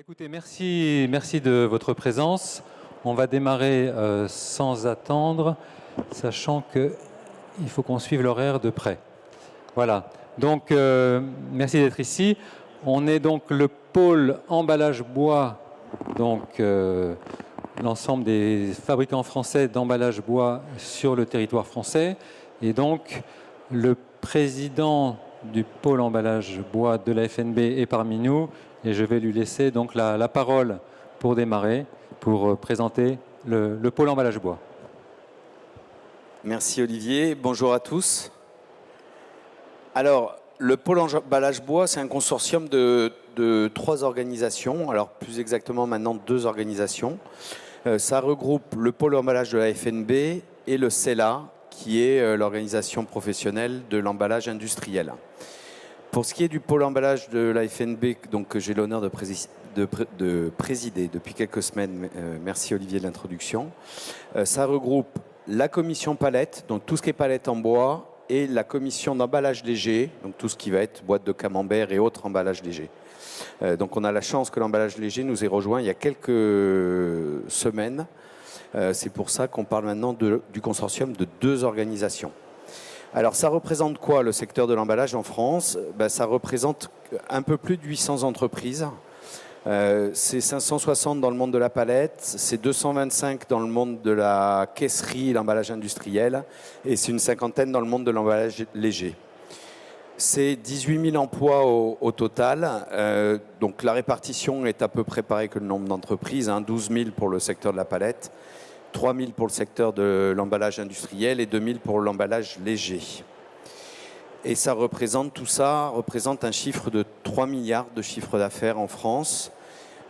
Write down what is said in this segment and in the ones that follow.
Écoutez, merci de votre présence. On va démarrer sans attendre, sachant qu'il faut qu'on suive l'horaire de près. Voilà. Donc, merci d'être ici. On est donc le pôle emballage bois, donc l'ensemble des fabricants français d'emballage bois sur le territoire français. Et donc, le président du pôle emballage bois de la FNB est parmi nous. Et je vais lui laisser donc la parole pour démarrer, pour présenter le pôle emballage bois. Merci Olivier, bonjour à tous. Alors, le pôle emballage bois, c'est un consortium de 3 organisations, alors plus exactement maintenant 2 organisations. Ça regroupe le pôle emballage de la FNB et le CELA, qui est l'organisation professionnelle de l'emballage industriel. Pour ce qui est du pôle emballage de la FNB, donc, que j'ai l'honneur de présider depuis quelques semaines, merci Olivier de l'introduction, ça regroupe la commission palette, donc tout ce qui est palette en bois, et la commission d'emballage léger, donc tout ce qui va être boîte de camembert et autres emballages légers. Donc on a la chance que l'emballage léger nous ait rejoint il y a quelques semaines. C'est pour ça qu'on parle maintenant du consortium de 2 organisations. Alors, ça représente quoi, le secteur de l'emballage en France? Ça représente un peu plus de 800 entreprises. C'est 560 dans le monde de la palette, c'est 225 dans le monde de la caisserie et l'emballage industriel, et c'est une cinquantaine dans le monde de l'emballage léger. C'est 18 000 emplois au total. Donc, la répartition est à peu près pareille que le nombre d'entreprises, 12 000 pour le secteur de la palette, 3 000 pour le secteur de l'emballage industriel et 2 000 pour l'emballage léger. Et ça représente, tout ça représente un chiffre de 3 milliards de chiffre d'affaires en France,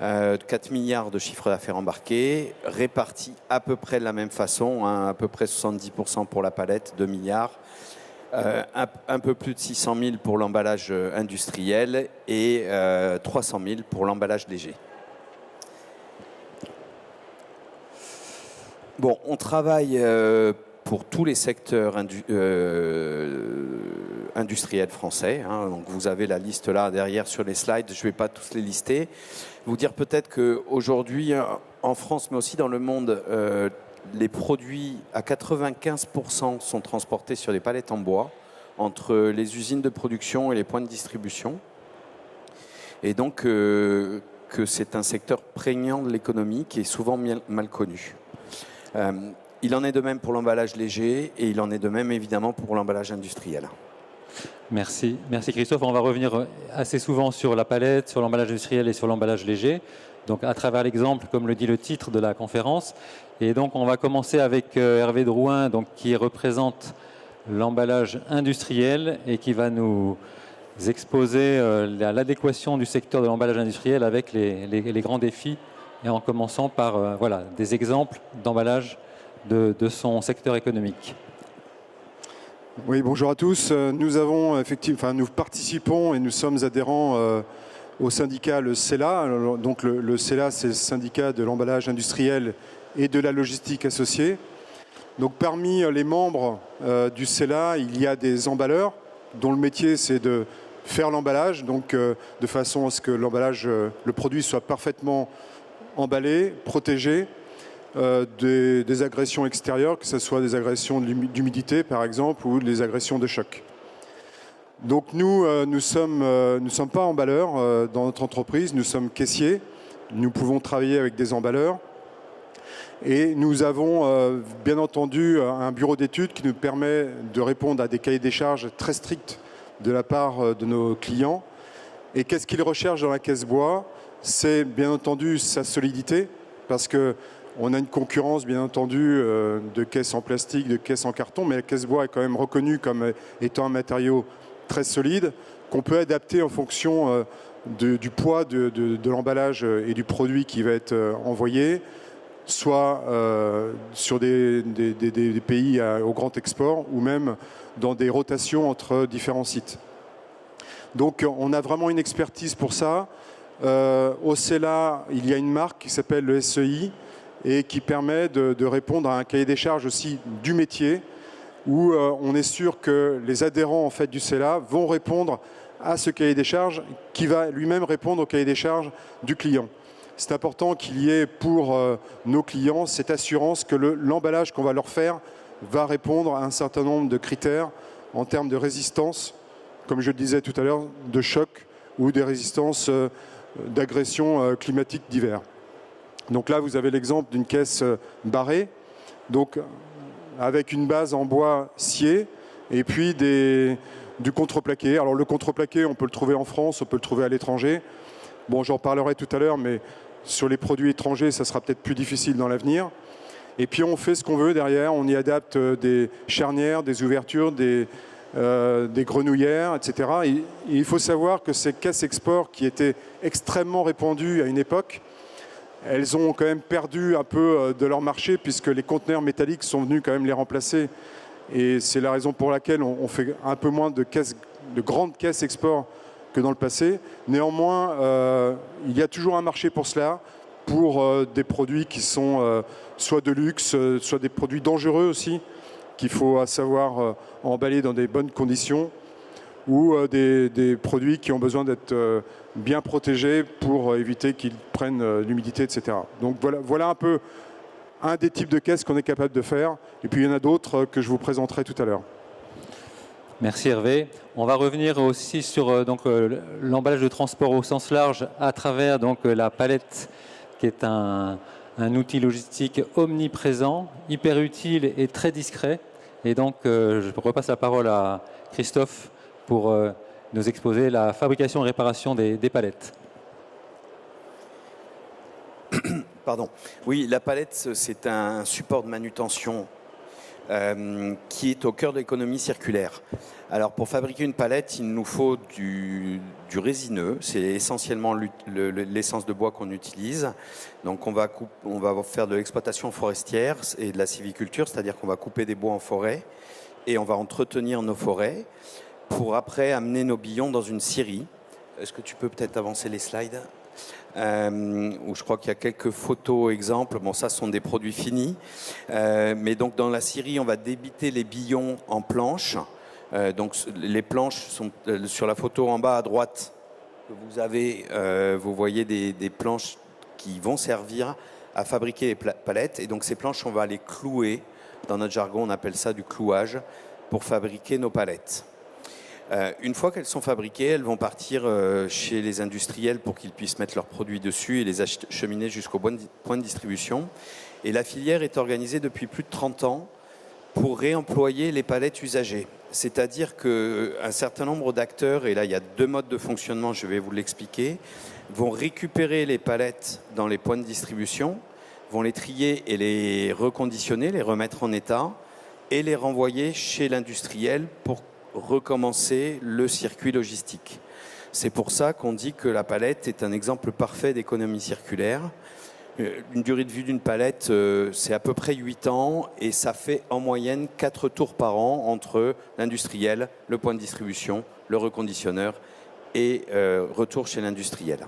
4 milliards de chiffre d'affaires embarqués, répartis à peu près de la même façon, à peu près 70% pour la palette, 2 milliards, un peu plus de 600 000 pour l'emballage industriel et 300 000 pour l'emballage léger. Bon, on travaille pour tous les secteurs industriels français. Donc vous avez la liste là derrière sur les slides. Je ne vais pas tous les lister. Vous dire peut-être qu'aujourd'hui, en France, mais aussi dans le monde, les produits à 95% sont transportés sur des palettes en bois entre les usines de production et les points de distribution. Et donc que c'est un secteur prégnant de l'économie qui est souvent mal connu. Il en est de même pour l'emballage léger et il en est de même évidemment pour l'emballage industriel. Merci Christophe. On va revenir assez souvent sur la palette, sur l'emballage industriel et sur l'emballage léger. Donc à travers l'exemple, comme le dit le titre de la conférence. Et donc on va commencer avec Hervé Drouin, donc, qui représente l'emballage industriel et qui va nous exposer l'adéquation du secteur de l'emballage industriel avec les grands défis, et en commençant par voilà, des exemples d'emballage de son secteur économique. Oui, bonjour à tous. Nous participons et nous sommes adhérents au syndicat le CELA. Donc le CELA, c'est le syndicat de l'emballage industriel et de la logistique associée. Donc parmi les membres du CELA, il y a des emballeurs dont le métier c'est de faire l'emballage, donc de façon à ce que l'emballage, le produit soit parfaitement emballé, protégé des agressions extérieures, que ce soit des agressions d'humidité par exemple ou des agressions de choc. Donc nous ne sommes pas emballeurs dans notre entreprise, nous sommes caissiers, nous pouvons travailler avec des emballeurs et nous avons bien entendu un bureau d'études qui nous permet de répondre à des cahiers des charges très stricts de la part de nos clients. Et qu'est-ce qu'ils recherchent dans la caisse bois? C'est bien entendu sa solidité, parce qu'on a une concurrence bien entendu de caisses en plastique, de caisses en carton, mais la caisse bois est quand même reconnue comme étant un matériau très solide, qu'on peut adapter en fonction du poids de l'emballage et du produit qui va être envoyé, soit sur des pays au grand export, ou même dans des rotations entre différents sites. Donc on a vraiment une expertise pour ça. Au CELA, il y a une marque qui s'appelle le SEI et qui permet de répondre à un cahier des charges aussi du métier, où on est sûr que les adhérents en fait, du CELA vont répondre à ce cahier des charges qui va lui-même répondre au cahier des charges du client. c'est important qu'il y ait pour nos clients cette assurance que l'emballage qu'on va leur faire va répondre à un certain nombre de critères en termes de résistance, comme je le disais tout à l'heure, de choc ou des résistances d'agressions climatiques divers. Donc là, vous avez l'exemple d'une caisse barrée, donc avec une base en bois scié et puis du contreplaqué. Alors le contreplaqué, on peut le trouver en France, on peut le trouver à l'étranger. Bon, j'en parlerai tout à l'heure, mais sur les produits étrangers, ça sera peut-être plus difficile dans l'avenir. Et puis on fait ce qu'on veut derrière, on y adapte des charnières, des ouvertures, des grenouillères, etc. Et il faut savoir que ces caisses export qui étaient extrêmement répandues à une époque, elles ont quand même perdu un peu de leur marché puisque les conteneurs métalliques sont venus quand même les remplacer. Et c'est la raison pour laquelle on fait un peu moins de grandes caisses export que dans le passé. Néanmoins, il y a toujours un marché pour cela, pour des produits qui sont soit de luxe, soit des produits dangereux aussi, qu'il faut savoir emballer dans des bonnes conditions, ou des produits qui ont besoin d'être bien protégés pour éviter qu'ils prennent l'humidité, etc. Donc voilà un peu un des types de caisses qu'on est capable de faire. Et puis il y en a d'autres que je vous présenterai tout à l'heure. Merci Hervé. On va revenir aussi sur l'emballage de transport au sens large à travers la palette, qui est un outil logistique omniprésent, hyper utile et très discret. Et donc, je repasse la parole à Christophe pour nous exposer la fabrication et réparation des palettes. Pardon. Oui, la palette, c'est un support de manutention qui est au cœur de l'économie circulaire. Alors, pour fabriquer une palette, il nous faut du résineux. C'est essentiellement l'essence de bois qu'on utilise. Donc, on va faire de l'exploitation forestière et de la sylviculture, c'est-à-dire qu'on va couper des bois en forêt et on va entretenir nos forêts pour après amener nos billons dans une scierie. Est-ce que tu peux peut-être avancer les slides ? Où je crois qu'il y a quelques photos exemples. Bon, ça, ce sont des produits finis. Mais donc, dans la scierie, on va débiter les billons en planches. Donc, les planches sont sur la photo en bas à droite. Vous avez, vous voyez des planches qui vont servir à fabriquer les palettes. Et donc, ces planches, on va les clouer. Dans notre jargon, on appelle ça du clouage pour fabriquer nos palettes. Une fois qu'elles sont fabriquées, elles vont partir chez les industriels pour qu'ils puissent mettre leurs produits dessus et les acheminer jusqu'au point de distribution. Et la filière est organisée depuis plus de 30 ans pour réemployer les palettes usagées. C'est-à-dire qu'un certain nombre d'acteurs, et là il y a 2 modes de fonctionnement, je vais vous l'expliquer, vont récupérer les palettes dans les points de distribution, vont les trier et les reconditionner, les remettre en état et les renvoyer chez l'industriel pour recommencer le circuit logistique. C'est pour ça qu'on dit que la palette est un exemple parfait d'économie circulaire. Une durée de vie d'une palette, c'est à peu près 8 ans et ça fait en moyenne 4 tours par an entre l'industriel, le point de distribution, le reconditionneur et retour chez l'industriel.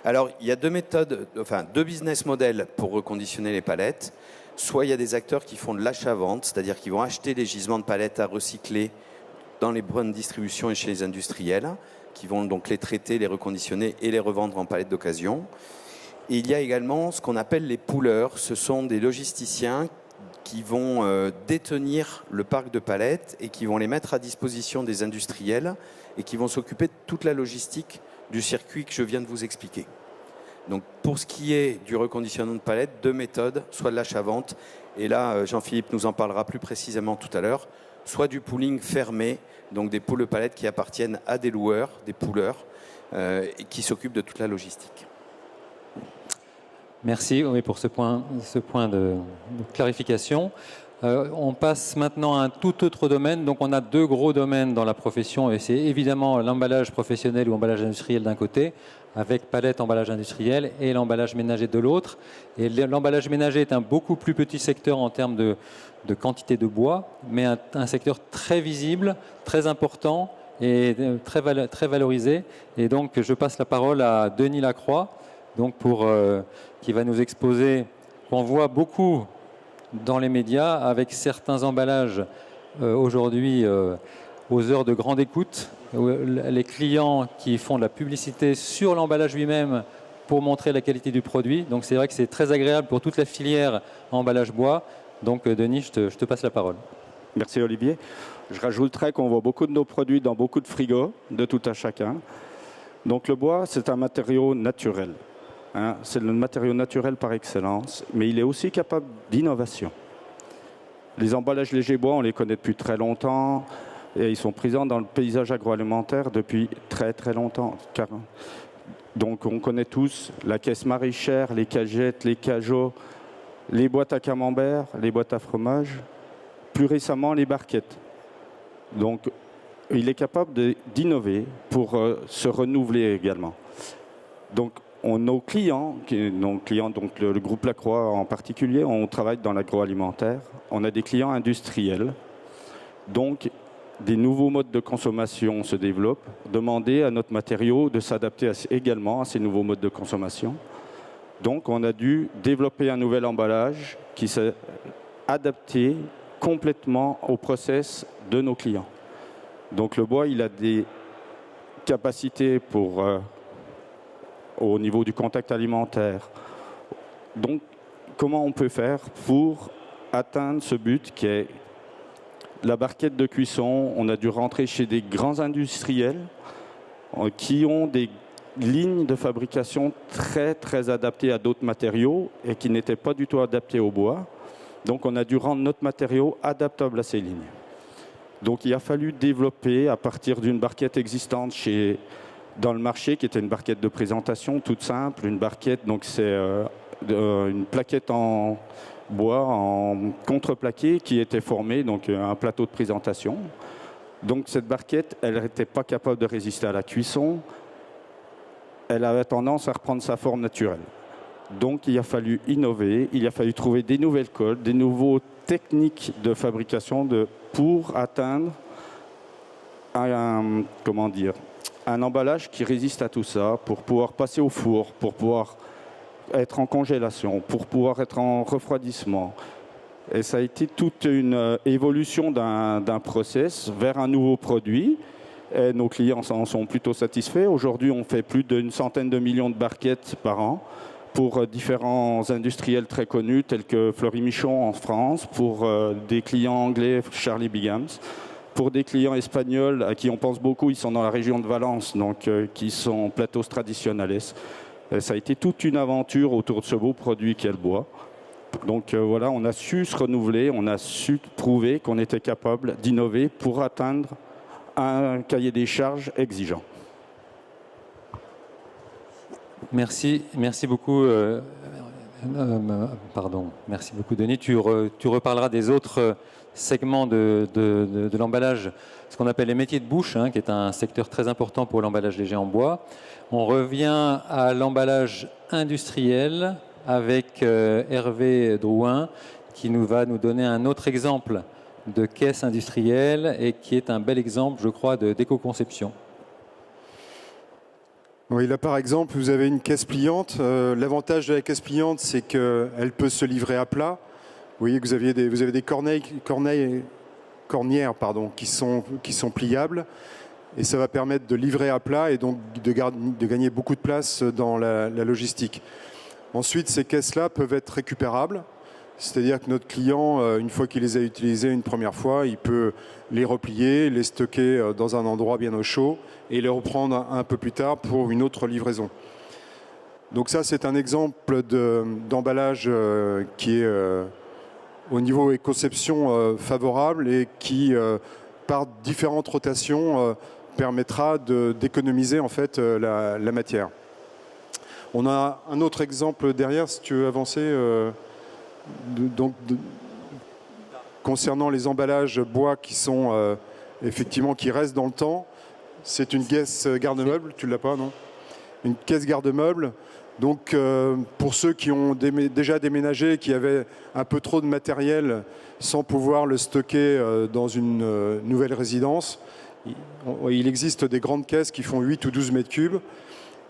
Alors, il y a 2 méthodes, enfin 2 business models pour reconditionner les palettes. Soit il y a des acteurs qui font de l'achat-vente, c'est-à-dire qu'ils vont acheter des gisements de palettes à recycler dans les points de distribution et chez les industriels, qui vont donc les traiter, les reconditionner et les revendre en palettes d'occasion. Et il y a également ce qu'on appelle les poolers. Ce sont des logisticiens qui vont détenir le parc de palettes et qui vont les mettre à disposition des industriels et qui vont s'occuper de toute la logistique du circuit que je viens de vous expliquer. Donc pour ce qui est du reconditionnement de palettes, 2 méthodes, soit de l'achat-vente, et là Jean-Philippe nous en parlera plus précisément tout à l'heure, soit du pooling fermé, donc des pools de palettes qui appartiennent à des loueurs, des poolers, et qui s'occupent de toute la logistique. Merci pour ce point de clarification. On passe maintenant à un tout autre domaine. Donc on a 2 gros domaines dans la profession, et c'est évidemment l'emballage professionnel ou emballage industriel d'un côté, avec palette emballage industriel, et l'emballage ménager de l'autre. Et l'emballage ménager est un beaucoup plus petit secteur en termes de quantité de bois, mais un secteur très visible, très important et très valorisé. Et donc je passe la parole à Denis Lacroix, donc qui va nous exposer, qu'on voit beaucoup dans les médias, avec certains emballages aujourd'hui aux heures de grande écoute, où les clients qui font de la publicité sur l'emballage lui-même pour montrer la qualité du produit. Donc c'est vrai que c'est très agréable pour toute la filière emballage bois. Donc Denis, je te passe la parole. Merci Olivier. Je rajouterais qu'on voit beaucoup de nos produits dans beaucoup de frigos, de tout à chacun. Donc le bois, c'est un matériau naturel. Hein, c'est le matériau naturel par excellence, mais il est aussi capable d'innovation. Les emballages légers bois, on les connaît depuis très longtemps et ils sont présents dans le paysage agroalimentaire depuis très très longtemps. Donc on connaît tous la caisse maraîchère, les cagettes, les cajots, les boîtes à camembert, les boîtes à fromage, plus récemment les barquettes. Donc il est capable d'innover pour se renouveler également. Donc nos clients, donc le groupe Lacroix en particulier, on travaille dans l'agroalimentaire. On a des clients industriels. Donc, des nouveaux modes de consommation se développent. Demander à notre matériau de s'adapter également à ces nouveaux modes de consommation. Donc, on a dû développer un nouvel emballage qui s'est adapté complètement au process de nos clients. Donc, le bois, il a des capacités pour... au niveau du contact alimentaire. Donc, comment on peut faire pour atteindre ce but qui est la barquette de cuisson? On a dû rentrer chez des grands industriels qui ont des lignes de fabrication très, très adaptées à d'autres matériaux et qui n'étaient pas du tout adaptées au bois. Donc, on a dû rendre notre matériau adaptable à ces lignes. Donc, il a fallu développer à partir d'une barquette existante dans le marché, qui était une barquette de présentation toute simple. Une barquette, donc c'est une plaquette en bois, en contreplaqué, qui était formée, donc un plateau de présentation. Donc cette barquette, elle n'était pas capable de résister à la cuisson. Elle avait tendance à reprendre sa forme naturelle. Donc il a fallu innover, il a fallu trouver des nouvelles colles, des nouvelles techniques de fabrication pour atteindre un emballage qui résiste à tout ça, pour pouvoir passer au four, pour pouvoir être en congélation, pour pouvoir être en refroidissement. Et ça a été toute une évolution d'un process vers un nouveau produit. Et nos clients en sont plutôt satisfaits. Aujourd'hui, on fait plus d'une centaine de millions de barquettes par an pour différents industriels très connus, tels que Fleury Michon en France, pour des clients anglais, Charlie Bigams. Pour des clients espagnols à qui on pense beaucoup, ils sont dans la région de Valence, donc qui sont platos traditionnels. Ça a été toute une aventure autour de ce beau produit qu'est le bois. Donc voilà, on a su se renouveler, on a su prouver qu'on était capable d'innover pour atteindre un cahier des charges exigeant. Merci beaucoup. Merci beaucoup Denis. Tu reparleras des autres segments de l'emballage, ce qu'on appelle les métiers de bouche, qui est un secteur très important pour l'emballage léger en bois. On revient à l'emballage industriel avec Hervé Drouin qui va nous donner un autre exemple de caisse industrielle et qui est un bel exemple, je crois, d'éco-conception. Oui, là par exemple, vous avez une caisse pliante. L'avantage de la caisse pliante, c'est qu'elle peut se livrer à plat. Vous voyez que vous avez des cornières qui sont pliables. Et ça va permettre de livrer à plat et donc de gagner beaucoup de place dans la logistique. Ensuite, ces caisses-là peuvent être récupérables. C'est-à-dire que notre client, une fois qu'il les a utilisées une première fois, il peut les replier, les stocker dans un endroit bien au chaud et les reprendre un peu plus tard pour une autre livraison. Donc ça, c'est un exemple d'emballage qui est au niveau et conception favorable et qui, par différentes rotations, permettra d'économiser en fait la matière. On a un autre exemple derrière, si tu veux avancer. Concernant les emballages bois qui sont effectivement qui restent dans le temps, c'est une caisse garde-meuble. Tu l'as pas, non? Une caisse garde-meuble. Donc pour ceux qui ont déjà déménagé, qui avaient un peu trop de matériel sans pouvoir le stocker dans une nouvelle résidence, il existe des grandes caisses qui font 8 ou 12 mètres cubes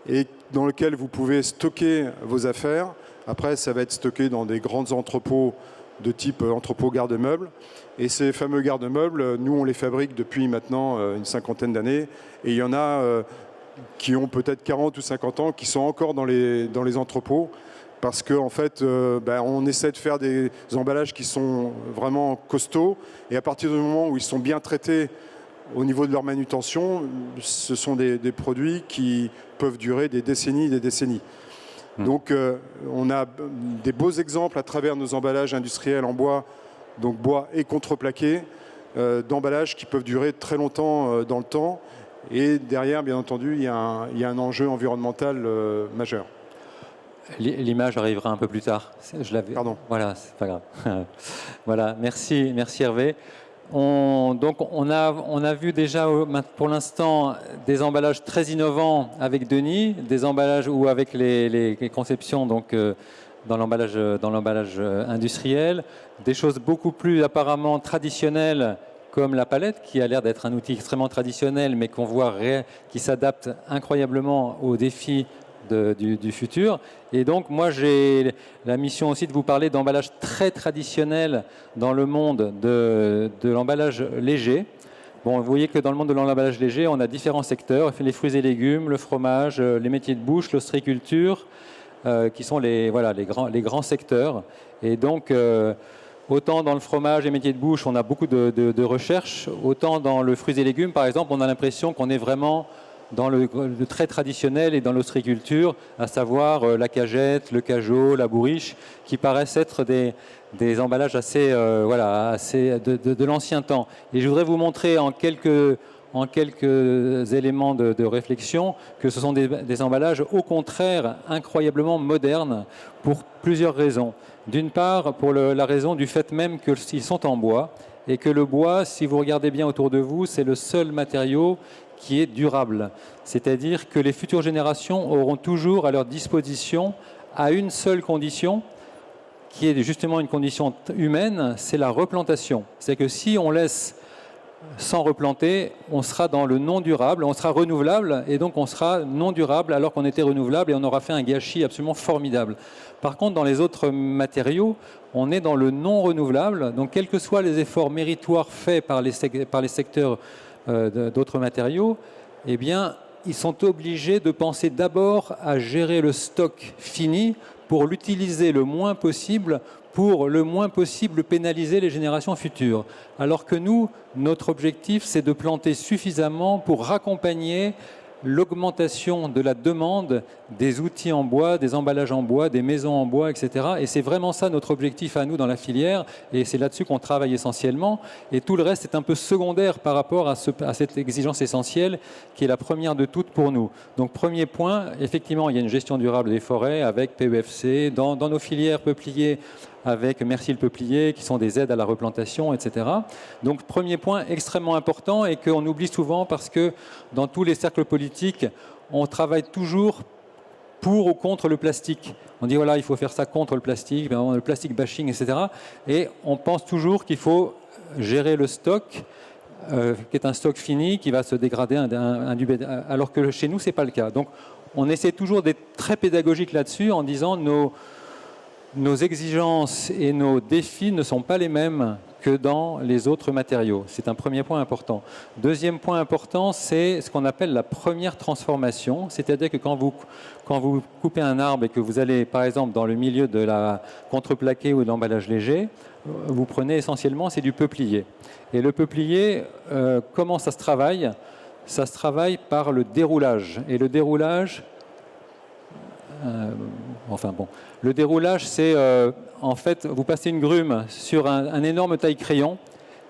et dans lesquelles vous pouvez stocker vos affaires. Après, ça va être stocké dans des grands entrepôts de type entrepôt garde-meubles. Et ces fameux garde-meubles, nous, on les fabrique depuis maintenant une cinquantaine d'années. Et il y en a qui ont peut-être 40 ou 50 ans, qui sont encore dans les entrepôts, parce qu'en fait, on essaie de faire des emballages qui sont vraiment costauds, et à partir du moment où ils sont bien traités au niveau de leur manutention, ce sont des produits qui peuvent durer des décennies et des décennies. Donc on a des beaux exemples à travers nos emballages industriels en bois, donc bois et contreplaqué, d'emballages qui peuvent durer très longtemps dans le temps. Et derrière, bien entendu, il y a un enjeu environnemental majeur. L'image arrivera un peu plus tard. Je l'avais. Pardon. Voilà, c'est pas grave. Voilà, merci Hervé. Donc on a vu déjà pour l'instant des emballages très innovants avec Denis, des emballages ou avec les conceptions donc dans l'emballage industriel, des choses beaucoup plus apparemment traditionnelles comme la palette qui a l'air d'être un outil extrêmement traditionnel mais qu'on voit qui s'adapte incroyablement aux défis du futur. Et donc moi j'ai la mission aussi de vous parler d'emballage très traditionnel dans le monde de l'emballage léger. Bon, vous voyez que dans le monde de l'emballage léger, on a différents secteurs, les fruits et légumes, le fromage, les métiers de bouche, l'ostréiculture, qui sont les grands secteurs. Et donc autant dans le fromage et métiers de bouche, on a beaucoup de recherches, autant dans le fruits et légumes, par exemple, on a l'impression qu'on est vraiment dans le très traditionnel et dans l'ostréiculture, à savoir la cagette, le cajot, la bourriche, qui paraissent être des emballages assez de l'ancien temps. Et je voudrais vous montrer en quelques éléments de réflexion que ce sont des emballages au contraire incroyablement modernes pour plusieurs raisons. D'une part, pour la raison du fait même qu'ils sont en bois et que le bois, si vous regardez bien autour de vous, c'est le seul matériau qui est durable. C'est-à-dire que les futures générations auront toujours à leur disposition, à une seule condition, qui est justement une condition humaine, c'est la replantation. C'est que si on laisse sans replanter, on sera dans le non durable, on sera renouvelable et donc on sera non durable alors qu'on était renouvelable et on aura fait un gâchis absolument formidable. Par contre, dans les autres matériaux, on est dans le non renouvelable, donc quels que soient les efforts méritoires faits par les secteurs d'autres matériaux, eh bien, ils sont obligés de penser d'abord à gérer le stock fini pour l'utiliser le moins possible, pour le moins possible pénaliser les générations futures. Alors que nous, notre objectif, c'est de planter suffisamment pour raccompagner l'augmentation de la demande des outils en bois, des emballages en bois, des maisons en bois, etc. Et c'est vraiment ça notre objectif à nous dans la filière, et c'est là-dessus qu'on travaille essentiellement. Et tout le reste est un peu secondaire par rapport à cette exigence essentielle qui est la première de toutes pour nous. Donc premier point, effectivement, il y a une gestion durable des forêts avec PEFC, dans nos filières peupliers, avec Merci le Peuplier, qui sont des aides à la replantation, etc. Donc, premier point extrêmement important et qu'on oublie souvent parce que dans tous les cercles politiques, on travaille toujours pour ou contre le plastique. On dit, voilà, il faut faire ça contre le plastique bashing, etc. Et on pense toujours qu'il faut gérer le stock, qui est un stock fini, qui va se dégrader, alors que chez nous, ce n'est pas le cas. Donc, on essaie toujours d'être très pédagogique là-dessus en disant nos exigences et nos défis ne sont pas les mêmes que dans les autres matériaux. C'est un premier point important. Deuxième point important, c'est ce qu'on appelle la première transformation. C'est-à-dire que quand vous coupez un arbre et que vous allez, par exemple, dans le milieu de la contreplaqué ou de l'emballage léger, vous prenez essentiellement, c'est du peuplier. Et le peuplier, comment ça se travaille ? Ça se travaille par le déroulage. Et le déroulage... Le déroulage, c'est en fait, vous passez une grume sur un énorme taille-crayon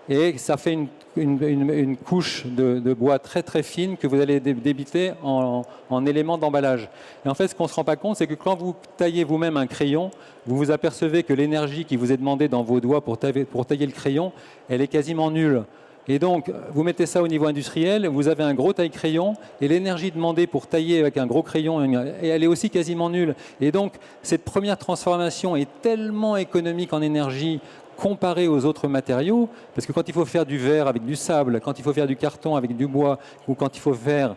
et ça fait une couche de bois très très fine que vous allez débiter en éléments d'emballage. Et en fait, ce qu'on ne se rend pas compte, c'est que quand vous taillez vous-même un crayon, vous vous apercevez que l'énergie qui vous est demandée dans vos doigts pour tailler le crayon, elle est quasiment nulle. Et donc, vous mettez ça au niveau industriel, vous avez un gros taille-crayon, et l'énergie demandée pour tailler avec un gros crayon, elle est aussi quasiment nulle. Et donc, cette première transformation est tellement économique en énergie comparée aux autres matériaux, parce que quand il faut faire du verre avec du sable, quand il faut faire du carton avec du bois, ou quand il faut faire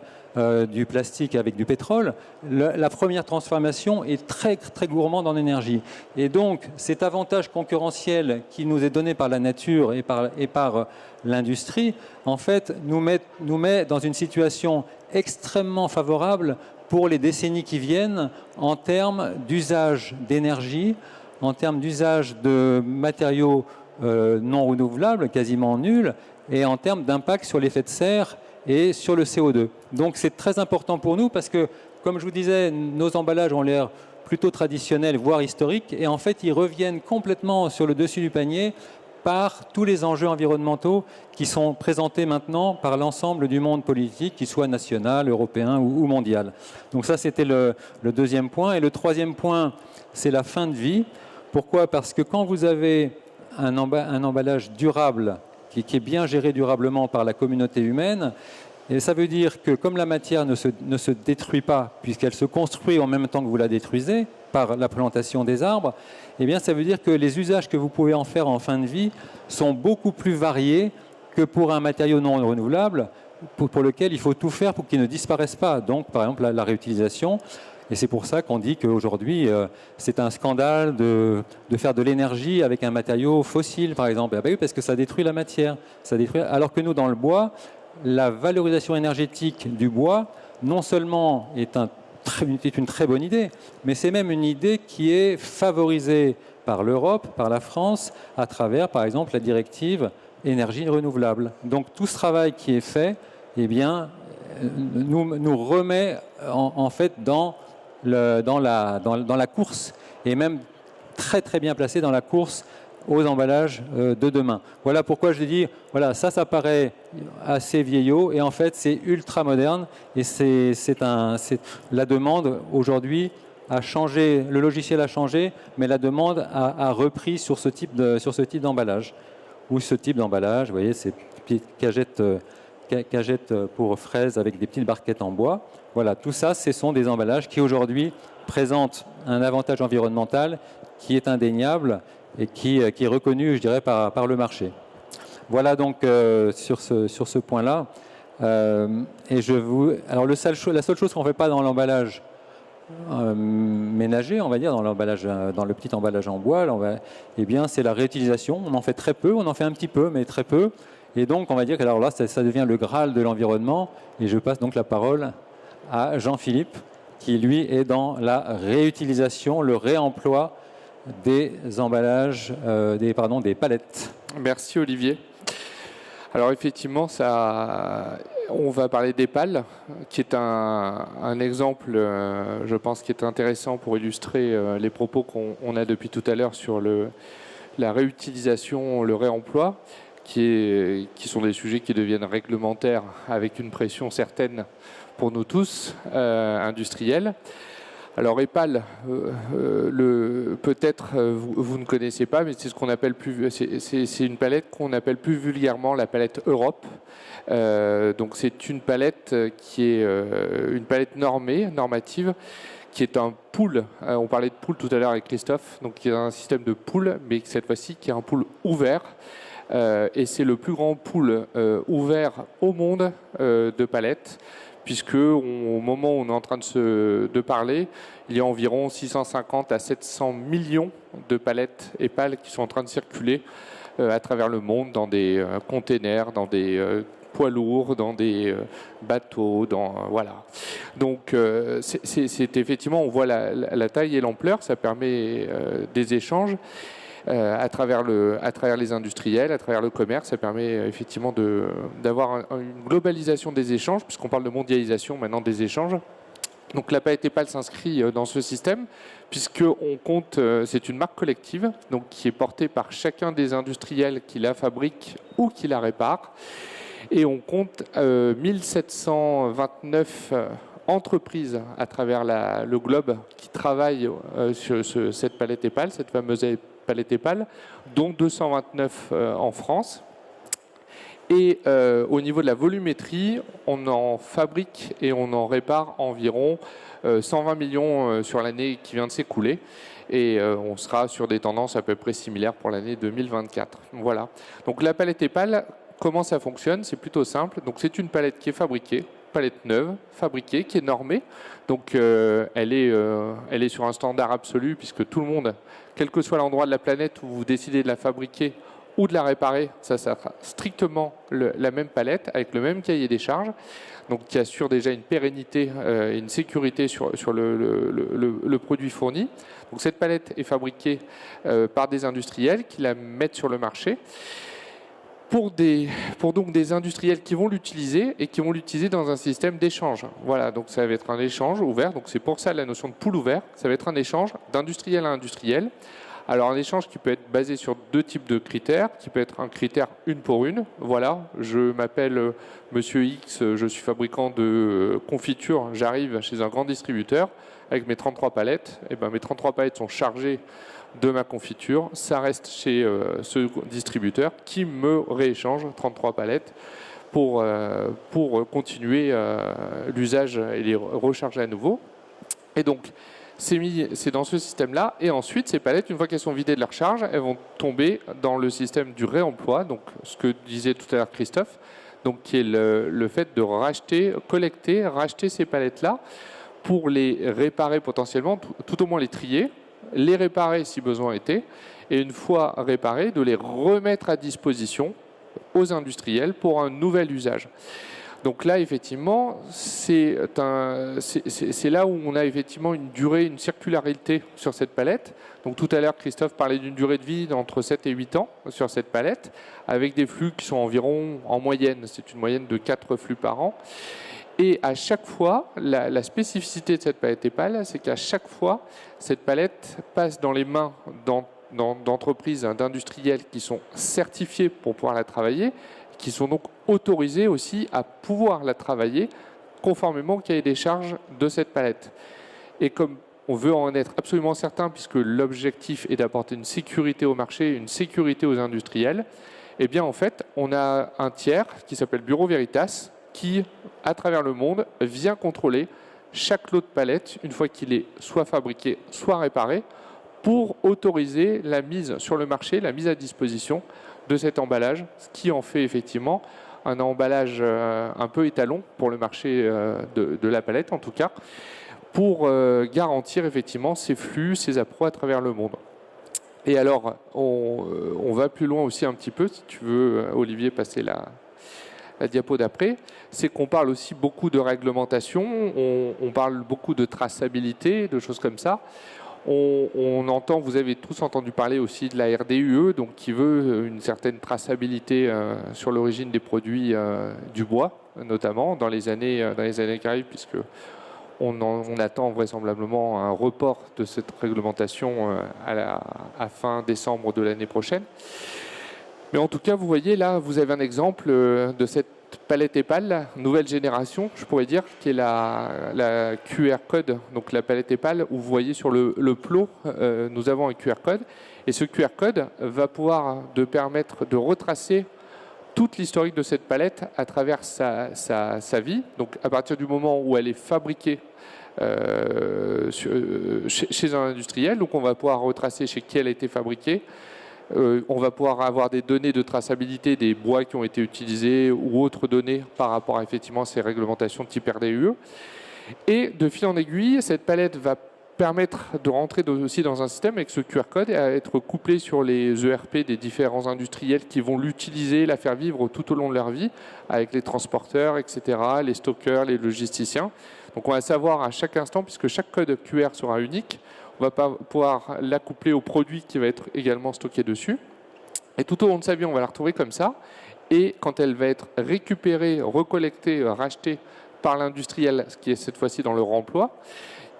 du plastique avec du pétrole, la première transformation est très, très gourmande en énergie. Et donc, cet avantage concurrentiel qui nous est donné par la nature et par l'industrie, en fait, nous met dans une situation extrêmement favorable pour les décennies qui viennent en termes d'usage d'énergie, en termes d'usage de matériaux non renouvelables, quasiment nuls, et en termes d'impact sur l'effet de serre et sur le CO2. Donc c'est très important pour nous parce que, comme je vous disais, nos emballages ont l'air plutôt traditionnels, voire historiques, et en fait ils reviennent complètement sur le dessus du panier par tous les enjeux environnementaux qui sont présentés maintenant par l'ensemble du monde politique, qu'il soit national, européen ou mondial. Donc ça, c'était le deuxième point. Et le troisième point, c'est la fin de vie. Pourquoi ? Parce que quand vous avez un emballage durable, qui est bien géré durablement par la communauté humaine, et ça veut dire que comme la matière ne se détruit pas, puisqu'elle se construit en même temps que vous la détruisez, par la plantation des arbres, eh bien, ça veut dire que les usages que vous pouvez en faire en fin de vie sont beaucoup plus variés que pour un matériau non renouvelable, pour lequel il faut tout faire pour qu'il ne disparaisse pas. Donc, par exemple, la réutilisation. Et c'est pour ça qu'on dit qu'aujourd'hui, c'est un scandale de faire de l'énergie avec un matériau fossile, par exemple. Ah ben oui, parce que ça détruit la matière. Alors que nous, dans le bois, la valorisation énergétique du bois, non seulement est une très bonne idée, mais c'est même une idée qui est favorisée par l'Europe, par la France, à travers, par exemple, la directive énergie renouvelable. Donc tout ce travail qui est fait, eh bien, nous remet en fait dans la course, et même très très bien placé dans la course aux emballages de demain. Voilà pourquoi je dis, voilà, ça paraît assez vieillot, et en fait c'est ultra moderne, et la demande aujourd'hui a changé, le logiciel a changé, mais la demande a repris sur ce type d'emballage. Ou ce type d'emballage, vous voyez, ces petites cagettes pour fraises avec des petites barquettes en bois. Voilà, tout ça, ce sont des emballages qui aujourd'hui présentent un avantage environnemental qui est indéniable et qui est reconnu, je dirais, par le marché. Voilà donc sur ce point-là. Alors la seule chose qu'on ne fait pas dans l'emballage ménager, on va dire, dans le petit emballage en bois, eh bien, c'est la réutilisation. On en fait très peu, on en fait un petit peu, mais très peu. Et donc, on va dire que alors là, ça devient le Graal de l'environnement. Et je passe donc la parole à Jean-Philippe, qui lui est dans la réutilisation, le réemploi des emballages, des palettes. Merci Olivier. Alors effectivement, on va parler d'EPAL, qui est un exemple, je pense, qui est intéressant pour illustrer les propos qu'on a depuis tout à l'heure sur la réutilisation, le réemploi, qui sont des sujets qui deviennent réglementaires avec une pression certaine pour nous tous, industriels. Alors EPAL, peut-être vous ne connaissez pas, mais c'est ce qu'on appelle c'est une palette qu'on appelle plus vulgairement la palette Europe. Donc c'est une palette qui est une palette normative, qui est un pool. On parlait de pool tout à l'heure avec Christophe, donc qui est un système de pool, mais cette fois-ci qui est un pool ouvert. Et c'est le plus grand pool ouvert au monde de palettes, puisque au moment où on est en train de parler, il y a environ 650 à 700 millions de palettes EPAL qui sont en train de circuler à travers le monde, dans des containers, dans des poids lourds, dans des bateaux, voilà. Donc c'est effectivement, on voit la taille et l'ampleur, ça permet des échanges. À travers les industriels, à travers le commerce, ça permet effectivement d'avoir une globalisation des échanges, puisqu'on parle de mondialisation maintenant des échanges. Donc la palette EPAL s'inscrit dans ce système, puisqu'on compte, c'est une marque collective, donc qui est portée par chacun des industriels qui la fabriquent ou qui la réparent. Et on compte 1729 entreprises à travers le globe qui travaillent sur cette palette EPAL, cette fameuse palette EPAL, dont 229 en France. Et au niveau de la volumétrie, on en fabrique et on en répare environ 120 millions sur l'année qui vient de s'écouler. Et on sera sur des tendances à peu près similaires pour l'année 2024. Voilà. Donc la palette EPAL, comment ça fonctionne? C'est plutôt simple. Donc c'est une palette qui est fabriquée palette neuve, fabriquée, qui est normée. Donc elle est sur un standard absolu puisque tout le monde, quel que soit l'endroit de la planète où vous décidez de la fabriquer ou de la réparer, ça sera strictement la même palette avec le même cahier des charges, donc qui assure déjà une pérennité et une sécurité sur le produit fourni. Donc cette palette est fabriquée par des industriels qui la mettent sur le marché pour donc des industriels qui vont l'utiliser et qui vont l'utiliser dans un système d'échange. Voilà, donc ça va être un échange ouvert, donc c'est pour ça la notion de pool ouvert, ça va être un échange d'industriel à industriel. Alors un échange qui peut être basé sur deux types de critères, qui peut être un critère une pour une. Voilà, je m'appelle Monsieur X, je suis fabricant de confitures, j'arrive chez un grand distributeur avec mes 33 palettes. Et ben mes 33 palettes sont chargées de ma confiture, ça reste chez ce distributeur qui me rééchange 33 palettes pour continuer l'usage et les recharger à nouveau. Et donc c'est dans ce système-là. Et ensuite, ces palettes, une fois qu'elles sont vidées de leur charge, elles vont tomber dans le système du réemploi, donc ce que disait tout à l'heure Christophe, donc qui est le fait de racheter ces palettes-là pour les réparer potentiellement, tout au moins les trier, les réparer si besoin était, et une fois réparées, de les remettre à disposition aux industriels pour un nouvel usage. Donc là, effectivement, c'est là où on a effectivement une durée, une circularité sur cette palette. Donc tout à l'heure, Christophe parlait d'une durée de vie d'entre 7 et 8 ans sur cette palette, avec des flux qui sont environ, en moyenne, c'est une moyenne de 4 flux par an. Et à chaque fois, la spécificité de cette palette EPAL, c'est qu'à chaque fois, cette palette passe dans les mains d'entreprises, d'industriels qui sont certifiés pour pouvoir la travailler, qui sont donc autorisés aussi à pouvoir la travailler conformément au cahier des charges de cette palette. Et comme on veut en être absolument certain, puisque l'objectif est d'apporter une sécurité au marché, une sécurité aux industriels, eh bien en fait, on a un tiers qui s'appelle Bureau Veritas, qui, à travers le monde, vient contrôler chaque lot de palette, une fois qu'il est soit fabriqué, soit réparé, pour autoriser la mise sur le marché, la mise à disposition de cet emballage, ce qui en fait effectivement un emballage un peu étalon pour le marché de la palette, en tout cas, pour garantir effectivement ces flux, ces appros à travers le monde. Et alors, on va plus loin aussi un petit peu, si tu veux, Olivier, passer la diapo d'après, c'est qu'on parle aussi beaucoup de réglementation, on parle beaucoup de traçabilité, de choses comme ça. On entend, vous avez tous entendu parler aussi de la RDUE, donc qui veut une certaine traçabilité sur l'origine des produits du bois, notamment dans les années qui arrivent, puisque on attend vraisemblablement un report de cette réglementation à fin décembre de l'année prochaine. Mais en tout cas, vous voyez là, vous avez un exemple de cette palette EPAL, nouvelle génération, je pourrais dire, qui est la QR code, donc la palette EPAL, où vous voyez sur le plot, nous avons un QR code. Et ce QR code va pouvoir permettre de retracer toute l'historique de cette palette à travers sa vie. Donc à partir du moment où elle est fabriquée chez un industriel, donc on va pouvoir retracer chez qui elle a été fabriquée. On va pouvoir avoir des données de traçabilité des bois qui ont été utilisés ou autres données par rapport à effectivement ces réglementations type RDUE. Et de fil en aiguille, cette palette va permettre de rentrer aussi dans un système avec ce QR code et à être couplé sur les ERP des différents industriels qui vont l'utiliser, la faire vivre tout au long de leur vie, avec les transporteurs, etc., les stockeurs, les logisticiens. Donc on va savoir à chaque instant, puisque chaque code QR sera unique, on va pouvoir l'accoupler au produit qui va être également stocké dessus. Et tout au long de sa vie, on va la retrouver comme ça. Et quand elle va être récupérée, recollectée, rachetée par l'industriel, ce qui est cette fois-ci dans le remploi,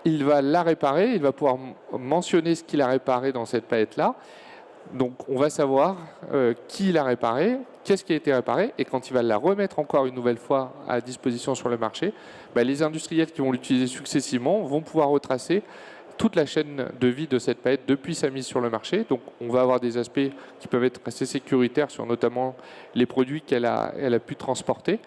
il va la réparer, il va pouvoir mentionner ce qu'il a réparé dans cette palette-là. Donc on va savoir qui l'a réparé, qu'est-ce qui a été réparé, et quand il va la remettre encore une nouvelle fois à disposition sur le marché, les industriels qui vont l'utiliser successivement vont pouvoir retracer toute la chaîne de vie de cette palette depuis sa mise sur le marché. Donc on va avoir des aspects qui peuvent être assez sécuritaires sur notamment les produits qu'elle a pu transporter.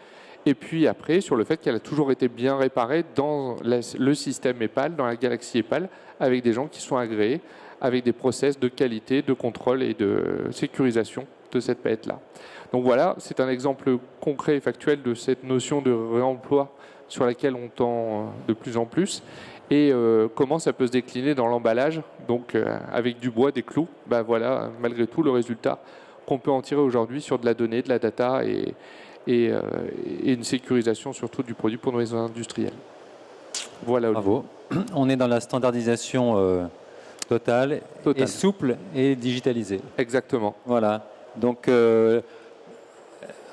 Et puis après, sur le fait qu'elle a toujours été bien réparée dans le système EPAL, dans la galaxie EPAL, avec des gens qui sont agréés, avec des process de qualité, de contrôle et de sécurisation de cette palette-là. Donc voilà, c'est un exemple concret et factuel de cette notion de réemploi sur laquelle on tend de plus en plus, et comment ça peut se décliner dans l'emballage, donc avec du bois, des clous. Ben voilà, malgré tout, le résultat qu'on peut en tirer aujourd'hui sur de la donnée, de la data et une sécurisation surtout du produit pour nos industriels. Voilà. Bravo. On est dans la standardisation totale et souple et digitalisée. Exactement. Voilà. Donc,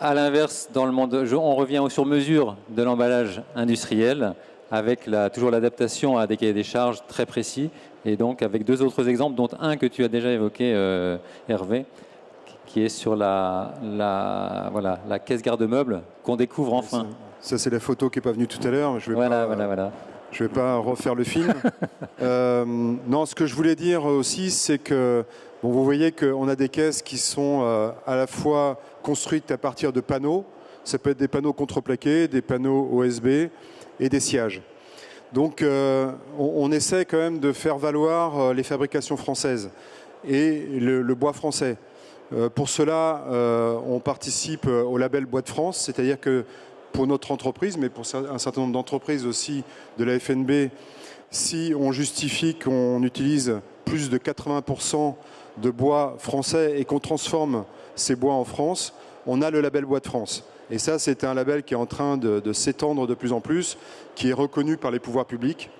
à l'inverse, dans le monde, on revient au sur-mesure de l'emballage industriel, avec toujours l'adaptation à des cahiers des charges très précis, et donc avec deux autres exemples, dont un que tu as déjà évoqué, Hervé, qui est sur la caisse garde-meubles qu'on découvre enfin. Ça c'est la photo qui n'est pas venue tout à l'heure. Je vais voilà. Je ne vais pas refaire le film. Non, ce que je voulais dire aussi, c'est que vous voyez qu'on a des caisses qui sont à la fois construites à partir de panneaux. Ça peut être des panneaux contreplaqués, des panneaux OSB et des sciages. Donc on essaie quand même de faire valoir les fabrications françaises et le bois français. Pour cela, on participe au label Bois de France, c'est-à-dire que pour notre entreprise, mais pour un certain nombre d'entreprises aussi de la FNB, si on justifie qu'on utilise plus de 80% de bois français et qu'on transforme ces bois en France, on a le label Bois de France. Et ça, c'est un label qui est en train de s'étendre de plus en plus, qui est reconnu par les pouvoirs publics.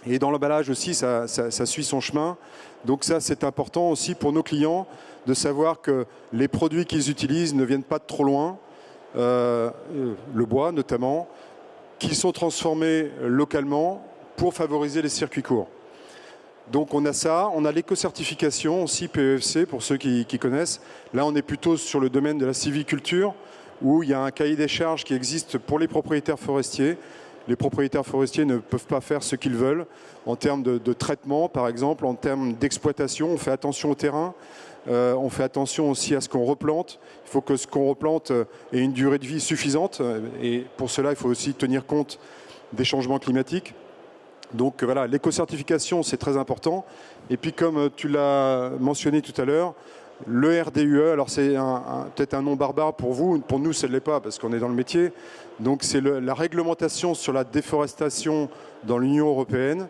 Et dans l'emballage aussi, ça suit son chemin. Donc ça, c'est important aussi pour nos clients de savoir que les produits qu'ils utilisent ne viennent pas de trop loin, le bois notamment, qui sont transformés localement pour favoriser les circuits courts. Donc on a ça, on a l'éco-certification aussi PEFC pour ceux qui connaissent. Là on est plutôt sur le domaine de la sylviculture où il y a un cahier des charges qui existe pour les propriétaires forestiers. Les propriétaires forestiers ne peuvent pas faire ce qu'ils veulent en termes de traitement par exemple, en termes d'exploitation, on fait attention au terrain. On fait attention aussi à ce qu'on replante. Il faut que ce qu'on replante ait une durée de vie suffisante. Et pour cela, il faut aussi tenir compte des changements climatiques. Donc voilà, l'éco-certification, c'est très important. Et puis comme tu l'as mentionné tout à l'heure, le RDUE, alors c'est peut-être un nom barbare pour vous, pour nous, ça ne l'est pas parce qu'on est dans le métier. Donc c'est la réglementation sur la déforestation dans l'Union européenne.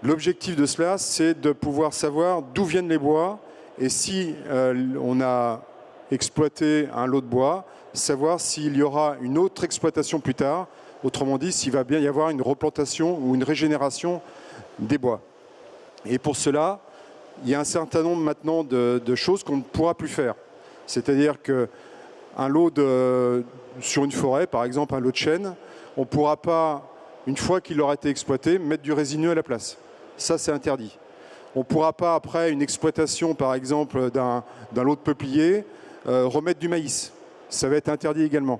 L'objectif de cela, c'est de pouvoir savoir d'où viennent les bois. Et si on a exploité un lot de bois, savoir s'il y aura une autre exploitation plus tard, autrement dit, s'il va bien y avoir une replantation ou une régénération des bois. Et pour cela, il y a un certain nombre maintenant de choses qu'on ne pourra plus faire. C'est-à-dire qu'un lot sur une forêt, par exemple un lot de chêne, on ne pourra pas, une fois qu'il aura été exploité, mettre du résineux à la place. Ça, c'est interdit. On ne pourra pas, après une exploitation, par exemple, d'un lot de peupliers, remettre du maïs. Ça va être interdit également.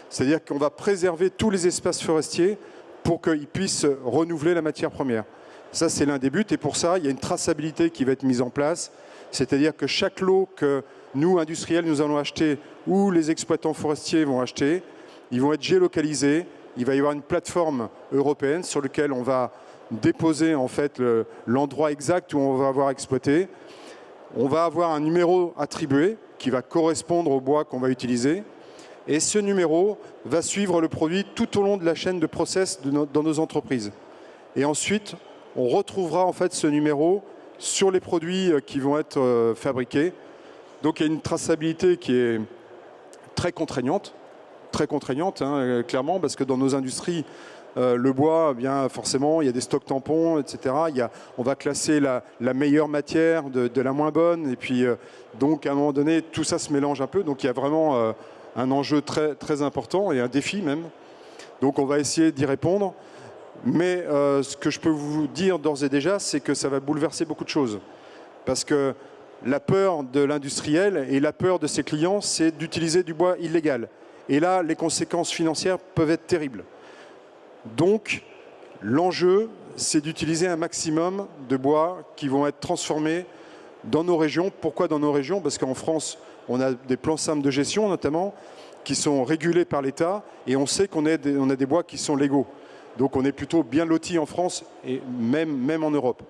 C'est-à-dire qu'on va préserver tous les espaces forestiers pour qu'ils puissent renouveler la matière première. Ça, c'est l'un des buts. Et pour ça, il y a une traçabilité qui va être mise en place. C'est-à-dire que chaque lot que nous, industriels, nous allons acheter ou les exploitants forestiers vont acheter, ils vont être géolocalisés. Il va y avoir une plateforme européenne sur laquelle on va déposer en fait l'endroit exact où on va avoir exploité. On va avoir un numéro attribué qui va correspondre au bois qu'on va utiliser. Et ce numéro va suivre le produit tout au long de la chaîne de process dans nos entreprises. Et ensuite, on retrouvera en fait ce numéro sur les produits qui vont être fabriqués. Donc il y a une traçabilité qui est très contraignante hein, clairement, parce que dans nos industries, le bois, bien forcément, il y a des stocks tampons, etc. On va classer la meilleure matière de la moins bonne. Et puis, donc, à un moment donné, tout ça se mélange un peu. Donc, il y a vraiment un enjeu très, très important et un défi même. Donc, on va essayer d'y répondre. Mais ce que je peux vous dire d'ores et déjà, c'est que ça va bouleverser beaucoup de choses. Parce que la peur de l'industriel et la peur de ses clients, c'est d'utiliser du bois illégal. Et là, les conséquences financières peuvent être terribles. Donc, l'enjeu, c'est d'utiliser un maximum de bois qui vont être transformés dans nos régions. Pourquoi dans nos régions? Parce qu'en France, on a des plans simples de gestion, notamment, qui sont régulés par l'État, et on sait qu'on a des bois qui sont légaux. Donc, on est plutôt bien lotis en France, et même en Europe.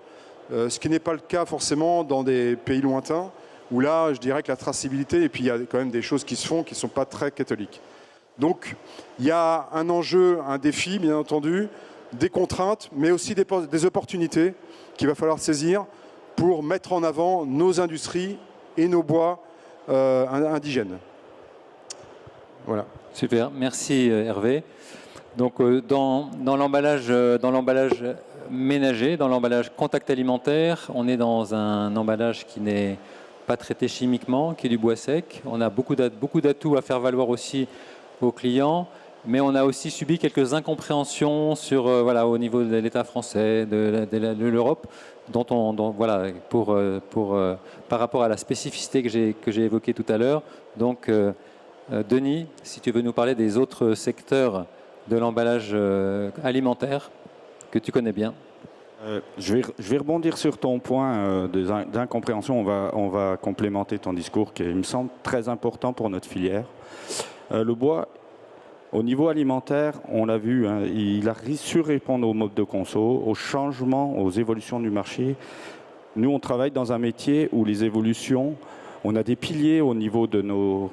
Ce qui n'est pas le cas forcément dans des pays lointains, où là, je dirais que la traçabilité, et puis il y a quand même des choses qui se font qui ne sont pas très catholiques. Donc, il y a un enjeu, un défi, bien entendu, des contraintes, mais aussi des opportunités qu'il va falloir saisir pour mettre en avant nos industries et nos bois indigènes. Voilà. Super, merci Hervé. Donc dans l'emballage ménager, dans l'emballage contact alimentaire, on est dans un emballage qui n'est pas traité chimiquement, qui est du bois sec. On a beaucoup d'atouts à faire valoir aussi aux clients, mais on a aussi subi quelques incompréhensions sur, au niveau de l'État français, de l'Europe, par rapport à la spécificité que j'ai évoquée tout à l'heure. Donc, Denis, si tu veux nous parler des autres secteurs de l'emballage alimentaire que tu connais bien. Je vais rebondir sur ton point d'incompréhension. On va complémenter ton discours qui, il me semble, très important pour notre filière. Le bois, au niveau alimentaire, on l'a vu, hein, il a su répondre aux modes de conso, aux changements, aux évolutions du marché. Nous, on travaille dans un métier où les évolutions, on a des piliers au niveau de nos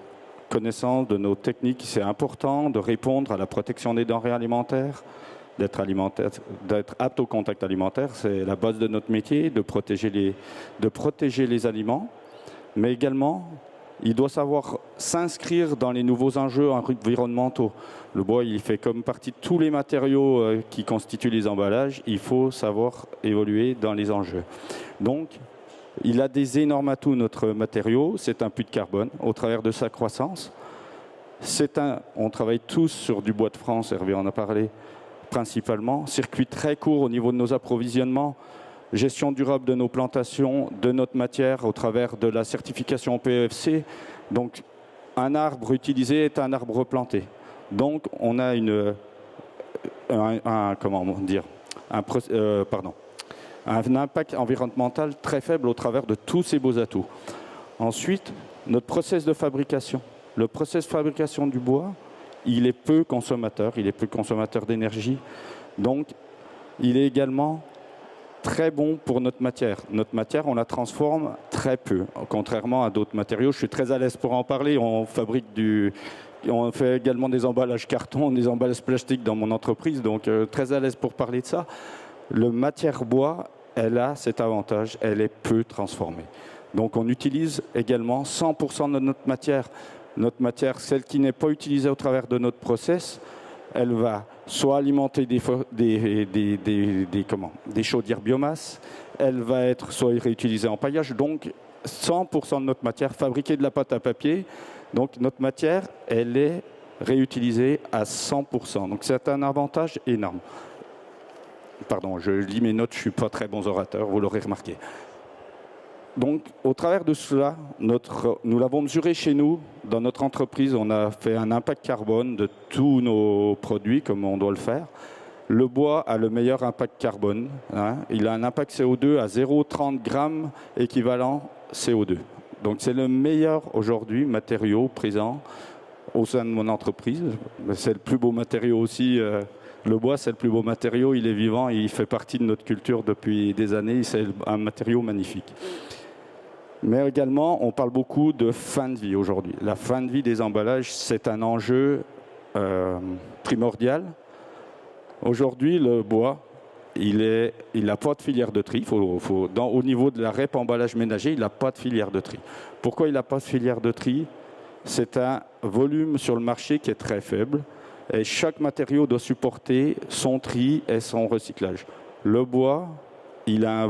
connaissances, de nos techniques. C'est important de répondre à la protection des denrées alimentaires, d'être apte au contact alimentaire. C'est la base de notre métier, de protéger les aliments, mais également il doit savoir s'inscrire dans les nouveaux enjeux environnementaux. Le bois, il fait comme partie de tous les matériaux qui constituent les emballages. Il faut savoir évoluer dans les enjeux. Donc, il a des énormes atouts, notre matériau. C'est un puits de carbone au travers de sa croissance. On travaille tous sur du bois de France, Hervé en a parlé principalement. Circuit très court au niveau de nos approvisionnements. Gestion durable de nos plantations, de notre matière au travers de la certification PEFC. Donc, un arbre utilisé est un arbre replanté. Donc, on a un impact environnemental très faible au travers de tous ces beaux atouts. Ensuite, notre process de fabrication. Le process de fabrication du bois, il est peu consommateur d'énergie. Donc, il est également très bon pour notre matière. Notre matière, on la transforme très peu, contrairement à d'autres matériaux. Je suis très à l'aise pour en parler. On fait également des emballages carton, des emballages plastiques dans mon entreprise, donc très à l'aise pour parler de ça. Le matière bois, elle a cet avantage, elle est peu transformée. Donc on utilise également 100% de notre matière. Notre matière, celle qui n'est pas utilisée au travers de notre process, elle va soit alimenter des chaudières biomasse, elle va être soit réutilisée en paillage, donc 100% de notre matière, fabriquée de la pâte à papier, donc notre matière, elle est réutilisée à 100%. Donc c'est un avantage énorme. Pardon, je lis mes notes, je ne suis pas très bon orateur, vous l'aurez remarqué. Donc, au travers de cela, nous l'avons mesuré chez nous, dans notre entreprise, on a fait un impact carbone de tous nos produits, comme on doit le faire. Le bois a le meilleur impact carbone. Hein. Il a un impact CO2 à 0,30 grammes équivalent CO2. Donc, c'est le meilleur aujourd'hui matériau présent au sein de mon entreprise. C'est le plus beau matériau aussi. Le bois, c'est le plus beau matériau. Il est vivant, il fait partie de notre culture depuis des années. C'est un matériau magnifique. Mais également, on parle beaucoup de fin de vie aujourd'hui. La fin de vie des emballages, c'est un enjeu primordial. Aujourd'hui, le bois, il n'a pas de filière de tri. Au niveau de la REP emballage ménager, il n'a pas de filière de tri. Pourquoi il n'a pas de filière de tri? C'est un volume sur le marché qui est très faible. Et chaque matériau doit supporter son tri et son recyclage. Le bois, il a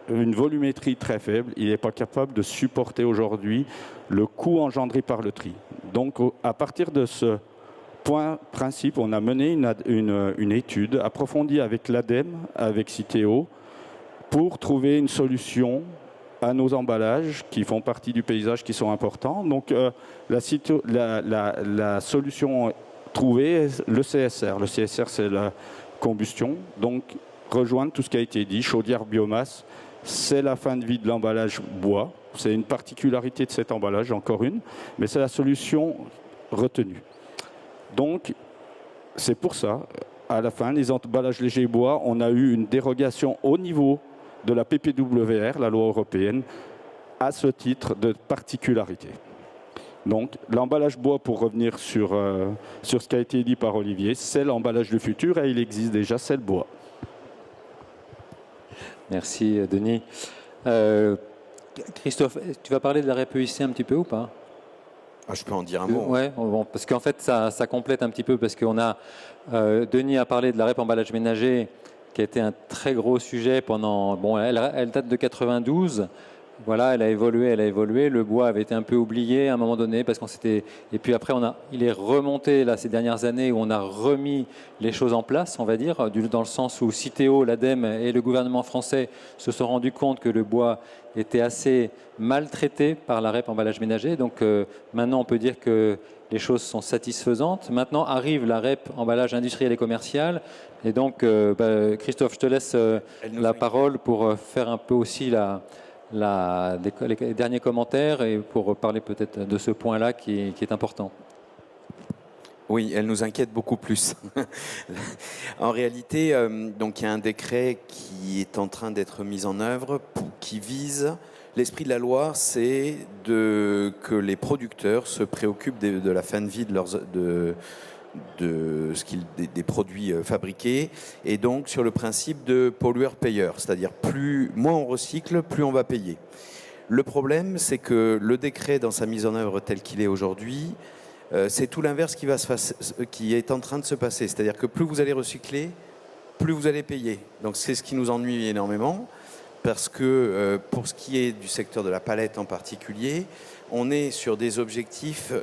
une volumétrie très faible. Il n'est pas capable de supporter aujourd'hui le coût engendré par le tri. Donc, à partir de ce principe, on a mené une étude approfondie avec l'ADEME, avec Citeo, pour trouver une solution à nos emballages qui font partie du paysage, qui sont importants. Donc, la solution trouvée, le CSR. Le CSR, c'est la combustion. Donc, rejoindre tout ce qui a été dit, chaudière biomasse, c'est la fin de vie de l'emballage bois. C'est une particularité de cet emballage, encore une, mais c'est la solution retenue. Donc, c'est pour ça, à la fin, les emballages légers bois, on a eu une dérogation au niveau de la PPWR, la loi européenne, à ce titre de particularité. Donc l'emballage bois, pour revenir sur ce qui a été dit par Olivier, c'est l'emballage du futur et il existe déjà, c'est le bois. Merci Denis. Christophe, tu vas parler de la REP EIC un petit peu ou pas? Je peux en dire un mot. Ouais, bon, parce qu'en fait ça complète un petit peu, parce qu'on a Denis a parlé de la REP emballage ménager qui a été un très gros sujet pendant. Bon, elle date de 92. Voilà, elle a évolué. Le bois avait été un peu oublié à un moment donné parce qu'on s'était. Et puis après, il est remonté là ces dernières années où on a remis les choses en place, on va dire, dans le sens où Citeo, l'ADEME et le gouvernement français se sont rendus compte que le bois était assez maltraité par la REP emballage ménager. Donc maintenant, on peut dire que les choses sont satisfaisantes. Maintenant arrive la REP ernballage industriel et commercial. Et donc, Christophe, je te laisse la parole pour faire un peu aussi les derniers commentaires et pour parler peut-être de ce point-là qui est important. Oui, elle nous inquiète beaucoup plus. En réalité, donc il y a un décret qui est en train d'être mis en œuvre qui vise. L'esprit de la loi, c'est que les producteurs se préoccupent de la fin de vie des produits fabriqués, et donc sur le principe de pollueur-payeur, c'est-à-dire moins on recycle, plus on va payer. Le problème, c'est que le décret, dans sa mise en œuvre tel qu'il est aujourd'hui, c'est tout l'inverse qui est en train de se passer, c'est-à-dire que plus vous allez recycler, plus vous allez payer. Donc c'est ce qui nous ennuie énormément, parce que pour ce qui est du secteur de la palette en particulier, on est sur des objectifs,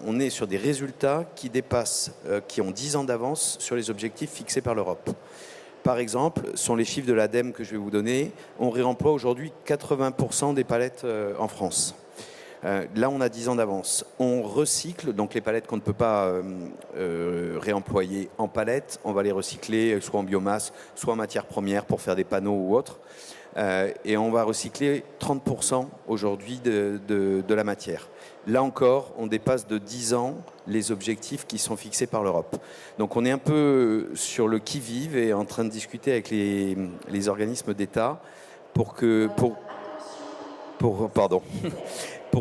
on est sur des résultats qui dépassent, qui ont 10 ans d'avance sur les objectifs fixés par l'Europe. Par exemple, sont les chiffres de l'ADEME que je vais vous donner, on réemploie aujourd'hui 80% des palettes en France. Là, on a 10 ans d'avance. On recycle, donc les palettes qu'on ne peut pas réemployer en palettes, on va les recycler soit en biomasse, soit en matière première pour faire des panneaux ou autre. Et on va recycler 30% aujourd'hui de la matière. Là encore, on dépasse de 10 ans les objectifs qui sont fixés par l'Europe. Donc on est un peu sur le qui-vive et en train de discuter avec les organismes d'État pour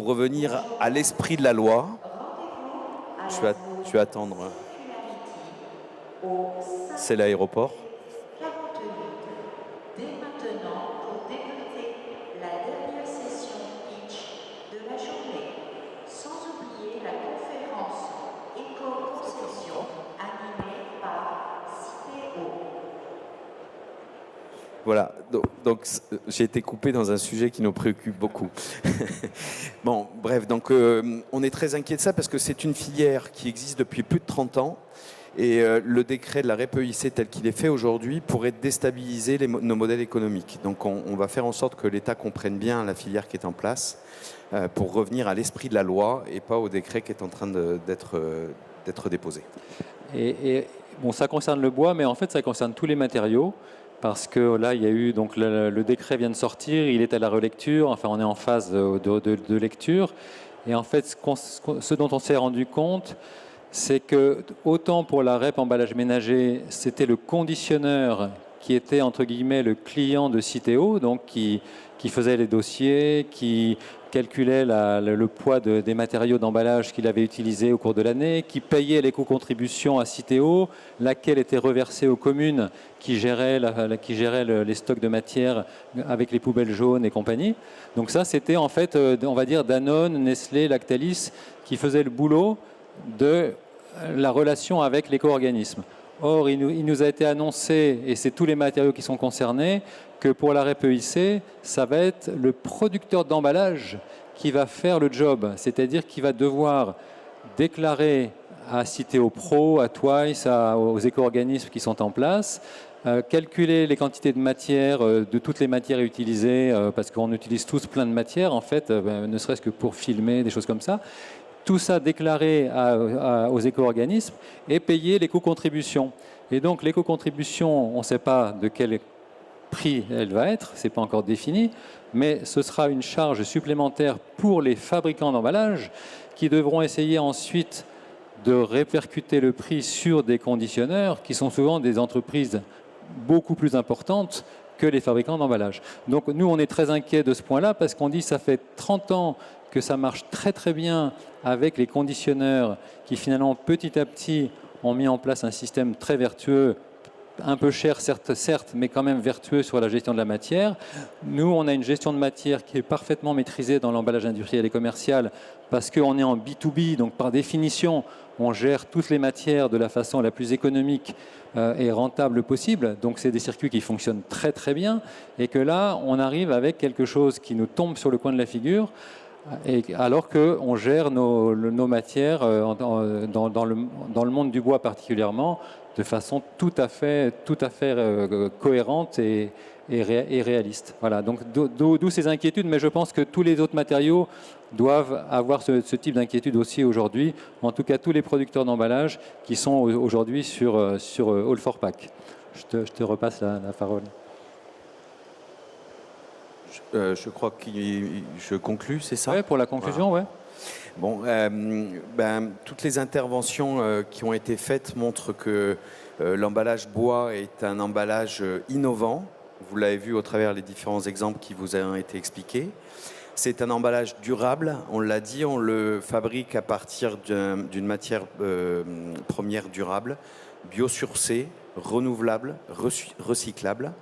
revenir à l'esprit de la loi. Je vais attendre. C'est l'aéroport. Voilà, donc j'ai été coupé dans un sujet qui nous préoccupe beaucoup. Bon, bref, donc on est très inquiet de ça parce que c'est une filière qui existe depuis plus de 30 ans et le décret de la REP EIC tel qu'il est fait aujourd'hui pourrait déstabiliser nos modèles économiques. Donc on va faire en sorte que l'État comprenne bien la filière qui est en place pour revenir à l'esprit de la loi et pas au décret qui est en train d'être déposé. Et bon, ça concerne le bois, mais en fait ça concerne tous les matériaux. Parce que là, il y a eu, donc le décret vient de sortir, il est à la relecture, enfin on est en phase de lecture. Et en fait, ce dont on s'est rendu compte, c'est que autant pour la REP emballage ménager, c'était le conditionneur qui était entre guillemets le client de Citeo, donc qui faisait les dossiers, qui calculait le poids des matériaux d'emballage qu'il avait utilisés au cours de l'année, qui payait l'éco-contribution à Citeo, laquelle était reversée aux communes qui géraient les stocks de matière avec les poubelles jaunes et compagnie. Donc ça, c'était en fait, on va dire, Danone, Nestlé, Lactalis, qui faisaient le boulot de la relation avec l'éco-organisme. Or, il nous a été annoncé, et c'est tous les matériaux qui sont concernés, que pour la REP EIC, ça va être le producteur d'emballage qui va faire le job, c'est-à-dire qu'il va devoir déclarer à Citeo Pro, à Twice, aux éco-organismes qui sont en place, calculer les quantités de matière, de toutes les matières utilisées, parce qu'on utilise tous plein de matières, en fait, ne serait-ce que pour filmer, des choses comme ça. Tout ça déclaré aux éco-organismes et payer l'éco-contribution. Et donc l'éco-contribution, on ne sait pas de quel prix elle va être, ce n'est pas encore défini, mais ce sera une charge supplémentaire pour les fabricants d'emballage qui devront essayer ensuite de répercuter le prix sur des conditionneurs qui sont souvent des entreprises beaucoup plus importantes que les fabricants d'emballage. Donc nous, on est très inquiets de ce point-là parce qu'on dit que ça fait 30 ans que ça marche très très bien avec les conditionneurs qui finalement petit à petit ont mis en place un système très vertueux, un peu cher certes, mais quand même vertueux sur la gestion de la matière. Nous, on a une gestion de matière qui est parfaitement maîtrisée dans l'emballage industriel et commercial parce qu'on est en B2B, donc par définition, on gère toutes les matières de la façon la plus économique et rentable possible. Donc c'est des circuits qui fonctionnent très très bien et que là, on arrive avec quelque chose qui nous tombe sur le coin de la figure. Et alors qu'on gère nos matières dans le monde du bois particulièrement de façon tout à fait cohérente et réaliste. Voilà, donc d'où ces inquiétudes, mais je pense que tous les autres matériaux doivent avoir ce type d'inquiétude aussi aujourd'hui, en tout cas tous les producteurs d'emballage qui sont aujourd'hui sur All4Pack. Je te repasse la parole. Je crois que je conclus, c'est ça? Oui, pour la conclusion, voilà. Ouais. Bon, toutes les interventions qui ont été faites montrent que l'emballage bois est un emballage innovant. Vous l'avez vu au travers des différents exemples qui vous ont été expliqués. C'est un emballage durable, on l'a dit, on le fabrique à partir d'une matière première durable, biosourcée, renouvelable, recyclable.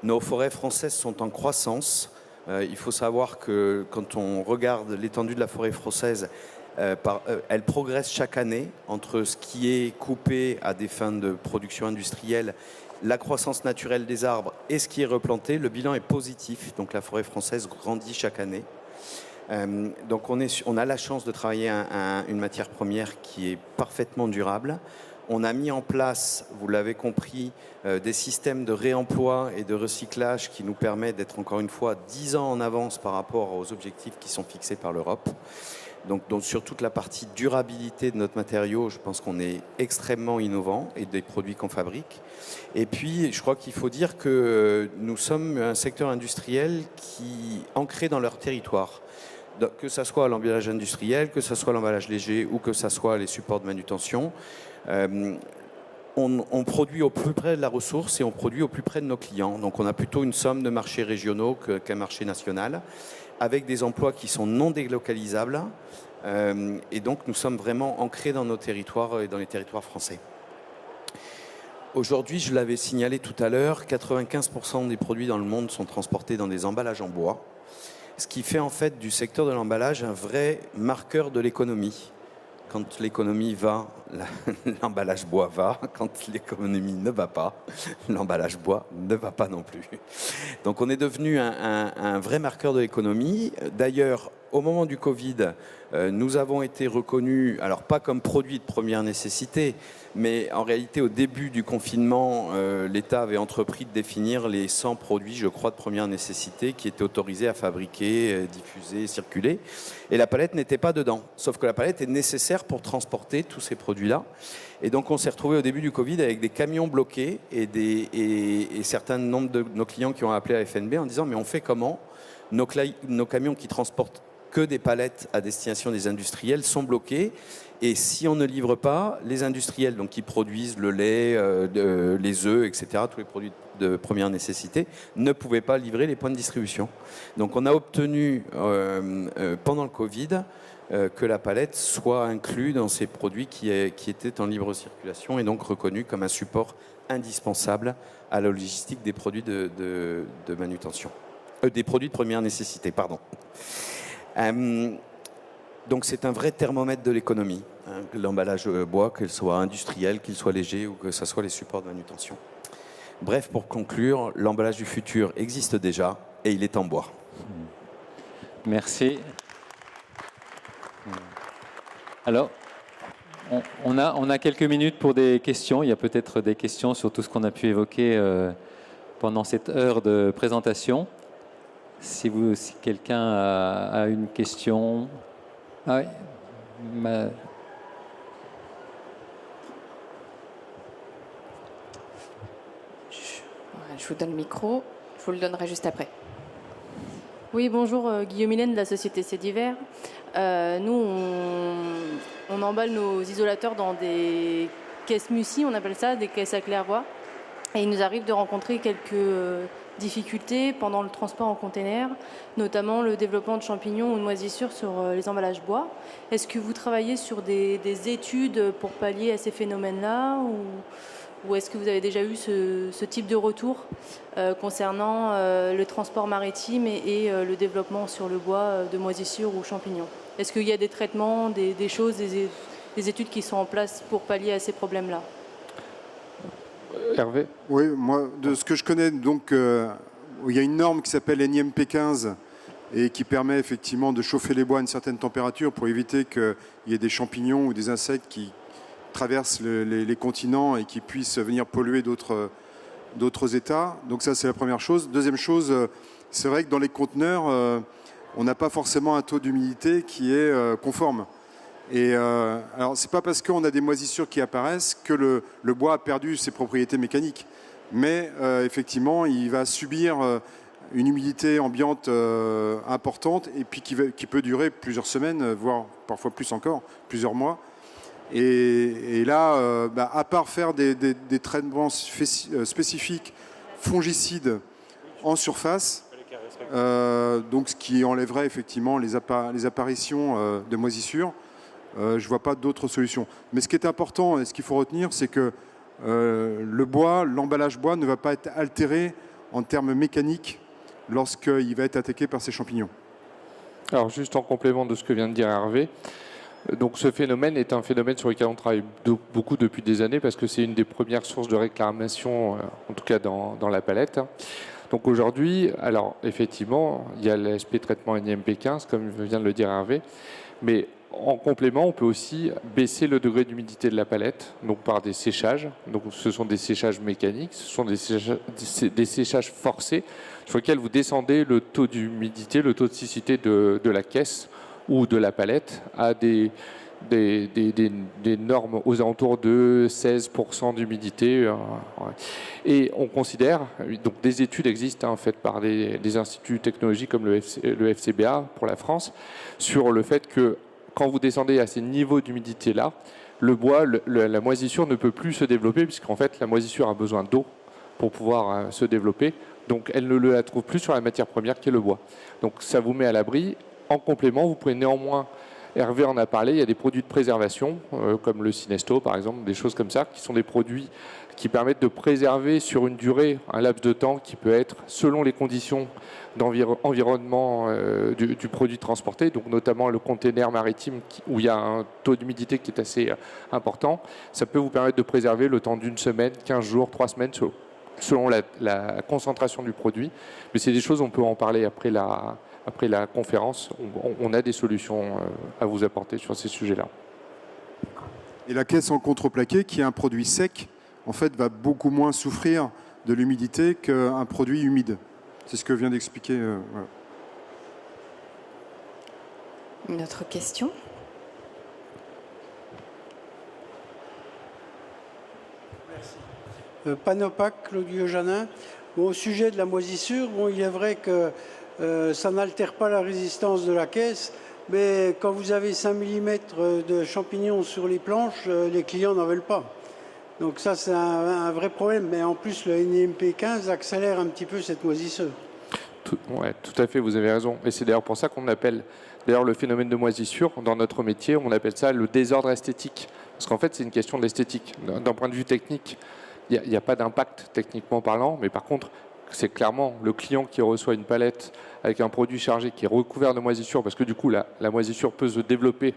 Nos forêts françaises sont en croissance. Il faut savoir que quand on regarde l'étendue de la forêt française, elle progresse chaque année entre ce qui est coupé à des fins de production industrielle, la croissance naturelle des arbres et ce qui est replanté. Le bilan est positif, donc la forêt française grandit chaque année. Donc on a la chance de travailler une matière première qui est parfaitement durable. On a mis en place, vous l'avez compris, des systèmes de réemploi et de recyclage qui nous permettent d'être encore une fois 10 ans en avance par rapport aux objectifs qui sont fixés par l'Europe. Donc sur toute la partie durabilité de notre matériau, je pense qu'on est extrêmement innovant et des produits qu'on fabrique. Et puis, je crois qu'il faut dire que nous sommes un secteur industriel qui est ancré dans leur territoire. Que ce soit l'emballage industriel, que ce soit l'emballage léger ou que ce soit les supports de manutention. On produit au plus près de la ressource et on produit au plus près de nos clients. Donc on a plutôt une somme de marchés régionaux qu'un marché national, avec des emplois qui sont non délocalisables. Et donc nous sommes vraiment ancrés dans nos territoires et dans les territoires français. Aujourd'hui, je l'avais signalé tout à l'heure, 95% des produits dans le monde sont transportés dans des emballages en bois, ce qui fait en fait du secteur de l'emballage un vrai marqueur de l'économie. Quand l'économie va, l'emballage bois va. Quand l'économie ne va pas, l'emballage bois ne va pas non plus. Donc on est devenu un vrai marqueur de l'économie. D'ailleurs, au moment du Covid, nous avons été reconnus, alors pas comme produit de première nécessité, mais en réalité au début du confinement, l'État avait entrepris de définir les 100 produits, je crois, de première nécessité qui étaient autorisés à fabriquer, diffuser, circuler. Et la palette n'était pas dedans. Sauf que la palette est nécessaire pour transporter tous ces produits-là. Et donc on s'est retrouvé au début du Covid avec des camions bloqués et certains nombres de nos clients qui ont appelé à FNB en disant mais on fait comment? Nos camions qui transportent que des palettes à destination des industriels sont bloqués. Et si on ne livre pas, les industriels donc, qui produisent le lait, les œufs, etc., tous les produits de première nécessité, ne pouvaient pas livrer les points de distribution. Donc on a obtenu, pendant le Covid, que la palette soit inclue dans ces produits qui étaient en libre circulation et donc reconnus comme un support indispensable à la logistique des produits de manutention. Des produits de première nécessité, pardon. Donc c'est un vrai thermomètre de l'économie, hein, l'emballage bois, qu'il soit industriel, qu'il soit léger ou que ce soit les supports de manutention. Bref, pour conclure, l'emballage du futur existe déjà et il est en bois. Merci. Alors, on a quelques minutes pour des questions. Il y a peut-être des questions sur tout ce qu'on a pu évoquer pendant cette heure de présentation. Si quelqu'un a une question. Ah oui. Je vous donne le micro. Je vous le donnerai juste après. Oui, bonjour, Guillaume Hélène de la société Cédiver. Nous, on emballe nos isolateurs dans des caisses MUSI, on appelle ça, des caisses à claire-voie. Et il nous arrive de rencontrer quelques difficultés pendant le transport en container, notamment le développement de champignons ou de moisissures sur les emballages bois. Est-ce que vous travaillez sur des études pour pallier à ces phénomènes-là, ou est-ce que vous avez déjà eu ce type de retour concernant le transport maritime et le développement sur le bois de moisissures ou champignons? Est-ce qu'il y a des traitements, des choses, des études qui sont en place pour pallier à ces problèmes-là? Hervé? Oui, moi, de ce que je connais, donc, il y a une norme qui s'appelle NIMP 15 et qui permet effectivement de chauffer les bois à une certaine température pour éviter qu'il y ait des champignons ou des insectes qui traversent les continents et qui puissent venir polluer d'autres États. Donc ça, c'est la première chose. Deuxième chose, c'est vrai que dans les conteneurs, on n'a pas forcément un taux d'humidité qui est conforme. Et alors, c'est pas parce qu'on a des moisissures qui apparaissent que le bois a perdu ses propriétés mécaniques. Mais effectivement, il va subir une humidité ambiante importante et puis qui peut durer plusieurs semaines, voire parfois plus encore, plusieurs mois. Et là, à part faire des traitements spécifiques fongicides en surface, donc ce qui enlèverait effectivement les apparitions de moisissures, je ne vois pas d'autres solutions. Mais ce qui est important et ce qu'il faut retenir, c'est que le bois, l'emballage bois ne va pas être altéré en termes mécaniques lorsqu'il va être attaqué par ces champignons. Alors juste en complément de ce que vient de dire Hervé, donc ce phénomène est un phénomène sur lequel on travaille beaucoup depuis des années parce que c'est une des premières sources de réclamation, en tout cas dans la palette. Donc aujourd'hui, alors effectivement, il y a l'aspect traitement NIMP 15, comme vient de le dire Hervé, mais en complément, on peut aussi baisser le degré d'humidité de la palette, donc par des séchages. Donc ce sont des séchages mécaniques, ce sont des séchages forcés sur lesquels vous descendez le taux d'humidité, le taux de siccité de la caisse ou de la palette à des normes aux alentours de 16% d'humidité. Et on considère, donc des études existent faites par des instituts technologiques comme le FCBA pour la France, sur le fait que quand vous descendez à ces niveaux d'humidité-là, le bois, la moisissure ne peut plus se développer puisqu'en fait la moisissure a besoin d'eau pour pouvoir se développer. Donc elle ne la trouve plus sur la matière première qui est le bois. Donc ça vous met à l'abri. En complément, vous pouvez néanmoins, Hervé en a parlé, il y a des produits de préservation, comme le Synesto par exemple, des choses comme ça, qui sont des produits qui permettent de préserver sur une durée, un laps de temps qui peut être selon les conditions d'environnement du produit transporté, donc notamment le container maritime où il y a un taux d'humidité qui est assez important. Ça peut vous permettre de préserver le temps d'une semaine, 15 jours, 3 semaines, selon la concentration du produit. Mais c'est des choses, on peut en parler après la conférence. On a des solutions à vous apporter sur ces sujets-là. Et la caisse en contreplaqué, qui est un produit sec, en fait, va beaucoup moins souffrir de l'humidité qu'un produit humide. C'est ce que vient d'expliquer. Voilà. Une autre question? Merci. Panopac, Claudio Janin. Bon, au sujet de la moisissure, bon, il est vrai que ça n'altère pas la résistance de la caisse, mais quand vous avez 5 mm de champignons sur les planches, les clients n'en veulent pas. Donc ça, c'est un vrai problème. Mais en plus, le NIMP 15 accélère un petit peu cette moisissure. Ouais, tout à fait, vous avez raison. Et c'est d'ailleurs pour ça qu'on appelle le phénomène de moisissure, dans notre métier, on appelle ça le désordre esthétique. Parce qu'en fait, c'est une question d'esthétique. D'un point de vue technique, il n'y a pas d'impact techniquement parlant, mais par contre, c'est clairement le client qui reçoit une palette avec un produit chargé qui est recouvert de moisissure, parce que du coup, la moisissure peut se développer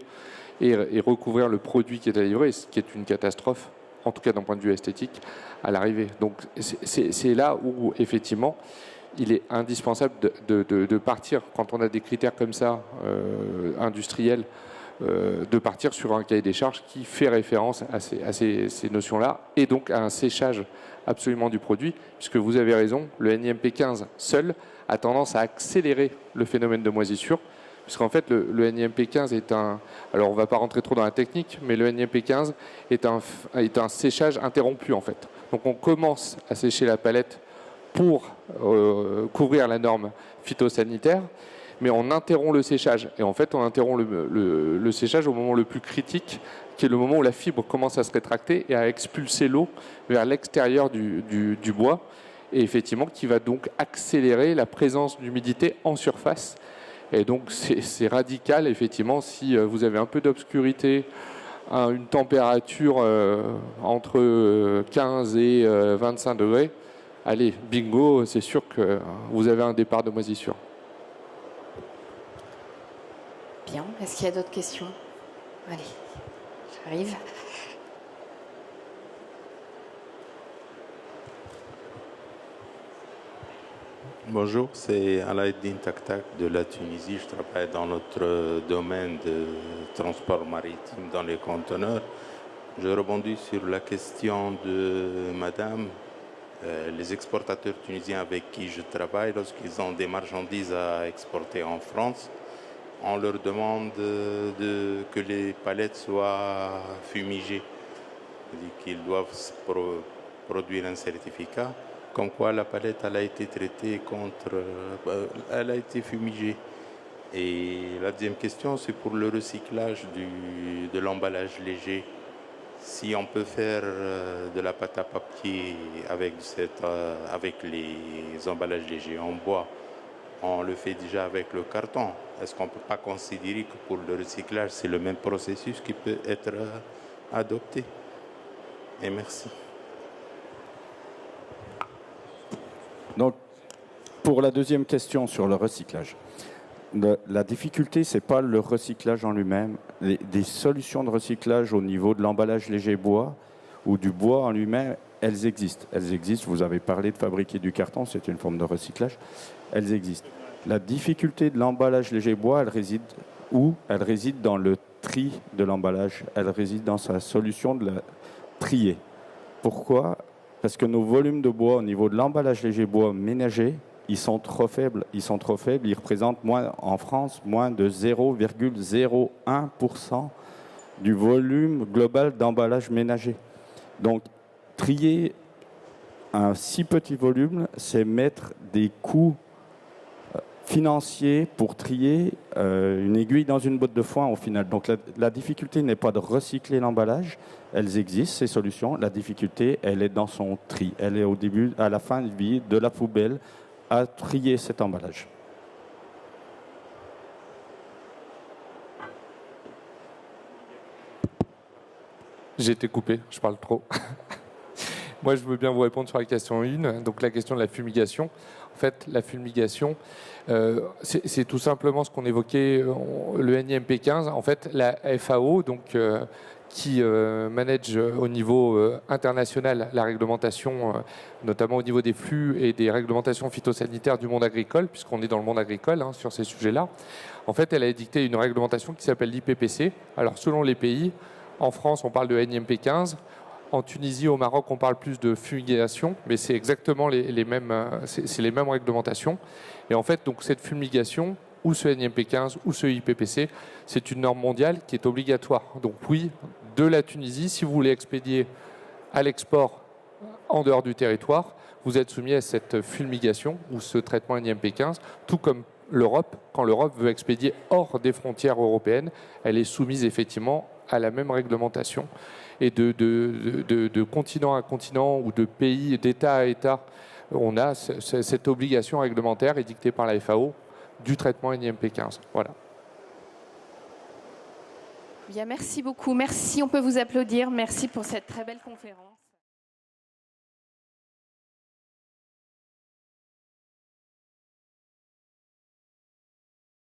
et recouvrir le produit qui est à livrer, ce qui est une catastrophe, en tout cas d'un point de vue esthétique, à l'arrivée. Donc c'est là où, effectivement, il est indispensable de partir, quand on a des critères comme ça, industriels, de partir sur un cahier des charges qui fait référence à ces notions-là, et donc à un séchage absolument du produit, puisque vous avez raison, le NIMP 15 seul a tendance à accélérer le phénomène de moisissure, puisqu'en fait le NIMP 15 est un... Alors on ne va pas rentrer trop dans la technique, mais le NIMP 15 est un séchage interrompu en fait. Donc on commence à sécher la palette pour couvrir la norme phytosanitaire, mais on interrompt le séchage. Et en fait, on interrompt le séchage au moment le plus critique, qui est le moment où la fibre commence à se rétracter et à expulser l'eau vers l'extérieur du bois, et effectivement qui va donc accélérer la présence d'humidité en surface. Et donc c'est radical, effectivement, si vous avez un peu d'obscurité, une température entre 15 et 25 degrés, allez, bingo, c'est sûr que vous avez un départ de moisissure. Bien, est-ce qu'il y a d'autres questions? Allez, j'arrive. Bonjour, c'est Alaïdine Taktak de la Tunisie. Je travaille dans notre domaine de transport maritime dans les conteneurs. Je rebondis sur la question de Madame. Les exportateurs tunisiens avec qui je travaille, lorsqu'ils ont des marchandises à exporter en France, on leur demande que les palettes soient fumigées. C'est-à-dire qu'ils doivent produire un certificat comme quoi la palette elle a été traitée elle a été fumigée. Et la deuxième question, c'est pour le recyclage de l'emballage léger. Si on peut faire de la pâte à papier avec les emballages légers en bois, on le fait déjà avec le carton. Est-ce qu'on ne peut pas considérer que pour le recyclage, c'est le même processus qui peut être adopté? Et merci. Donc, pour la deuxième question sur le recyclage, la difficulté, ce n'est pas le recyclage en lui-même. Des solutions de recyclage au niveau de l'emballage léger bois ou du bois en lui-même, elles existent. Elles existent. Vous avez parlé de fabriquer du carton, c'est une forme de recyclage. Elles existent. La difficulté de l'emballage léger bois, elle réside où? Elle réside dans le tri de l'emballage. Elle réside dans sa solution de la trier. Pourquoi? Parce que nos volumes de bois au niveau de l'emballage léger bois ménager, ils sont trop faibles. Ils représentent en France moins de 0,01% du volume global d'emballage ménager. Donc, trier un si petit volume, c'est mettre des coûts financiers pour trier une aiguille dans une botte de foin au final. Donc la difficulté n'est pas de recycler l'emballage, elles existent, ces solutions. La difficulté, elle est dans son tri. Elle est au début, à la fin de vie de la poubelle, à trier cet emballage. J'ai été coupé, je parle trop. Moi, je veux bien vous répondre sur la question 1, donc la question de la fumigation. En fait, la fumigation, c'est tout simplement ce qu'on évoquait, le NIMP15. En fait, la FAO, donc, qui manage au niveau international la réglementation, notamment au niveau des flux et des réglementations phytosanitaires du monde agricole, puisqu'on est dans le monde agricole sur ces sujets-là. En fait, elle a édicté une réglementation qui s'appelle l'IPPC. Alors, selon les pays, en France, on parle de NIMP15. En Tunisie, au Maroc, on parle plus de fumigation, mais c'est exactement les mêmes réglementations. Et en fait, donc, cette fumigation, ou ce NIMP15, ou ce IPPC, c'est une norme mondiale qui est obligatoire. Donc oui, de la Tunisie, si vous voulez expédier à l'export en dehors du territoire, vous êtes soumis à cette fumigation ou ce traitement NIMP15, tout comme l'Europe. Quand l'Europe veut expédier hors des frontières européennes, elle est soumise effectivement à la même réglementation. Et de continent à continent ou de pays, d'État à État, on a cette obligation réglementaire édictée par la FAO du traitement NIMP15. Voilà. Bien, merci beaucoup. Merci, on peut vous applaudir. Merci pour cette très belle conférence.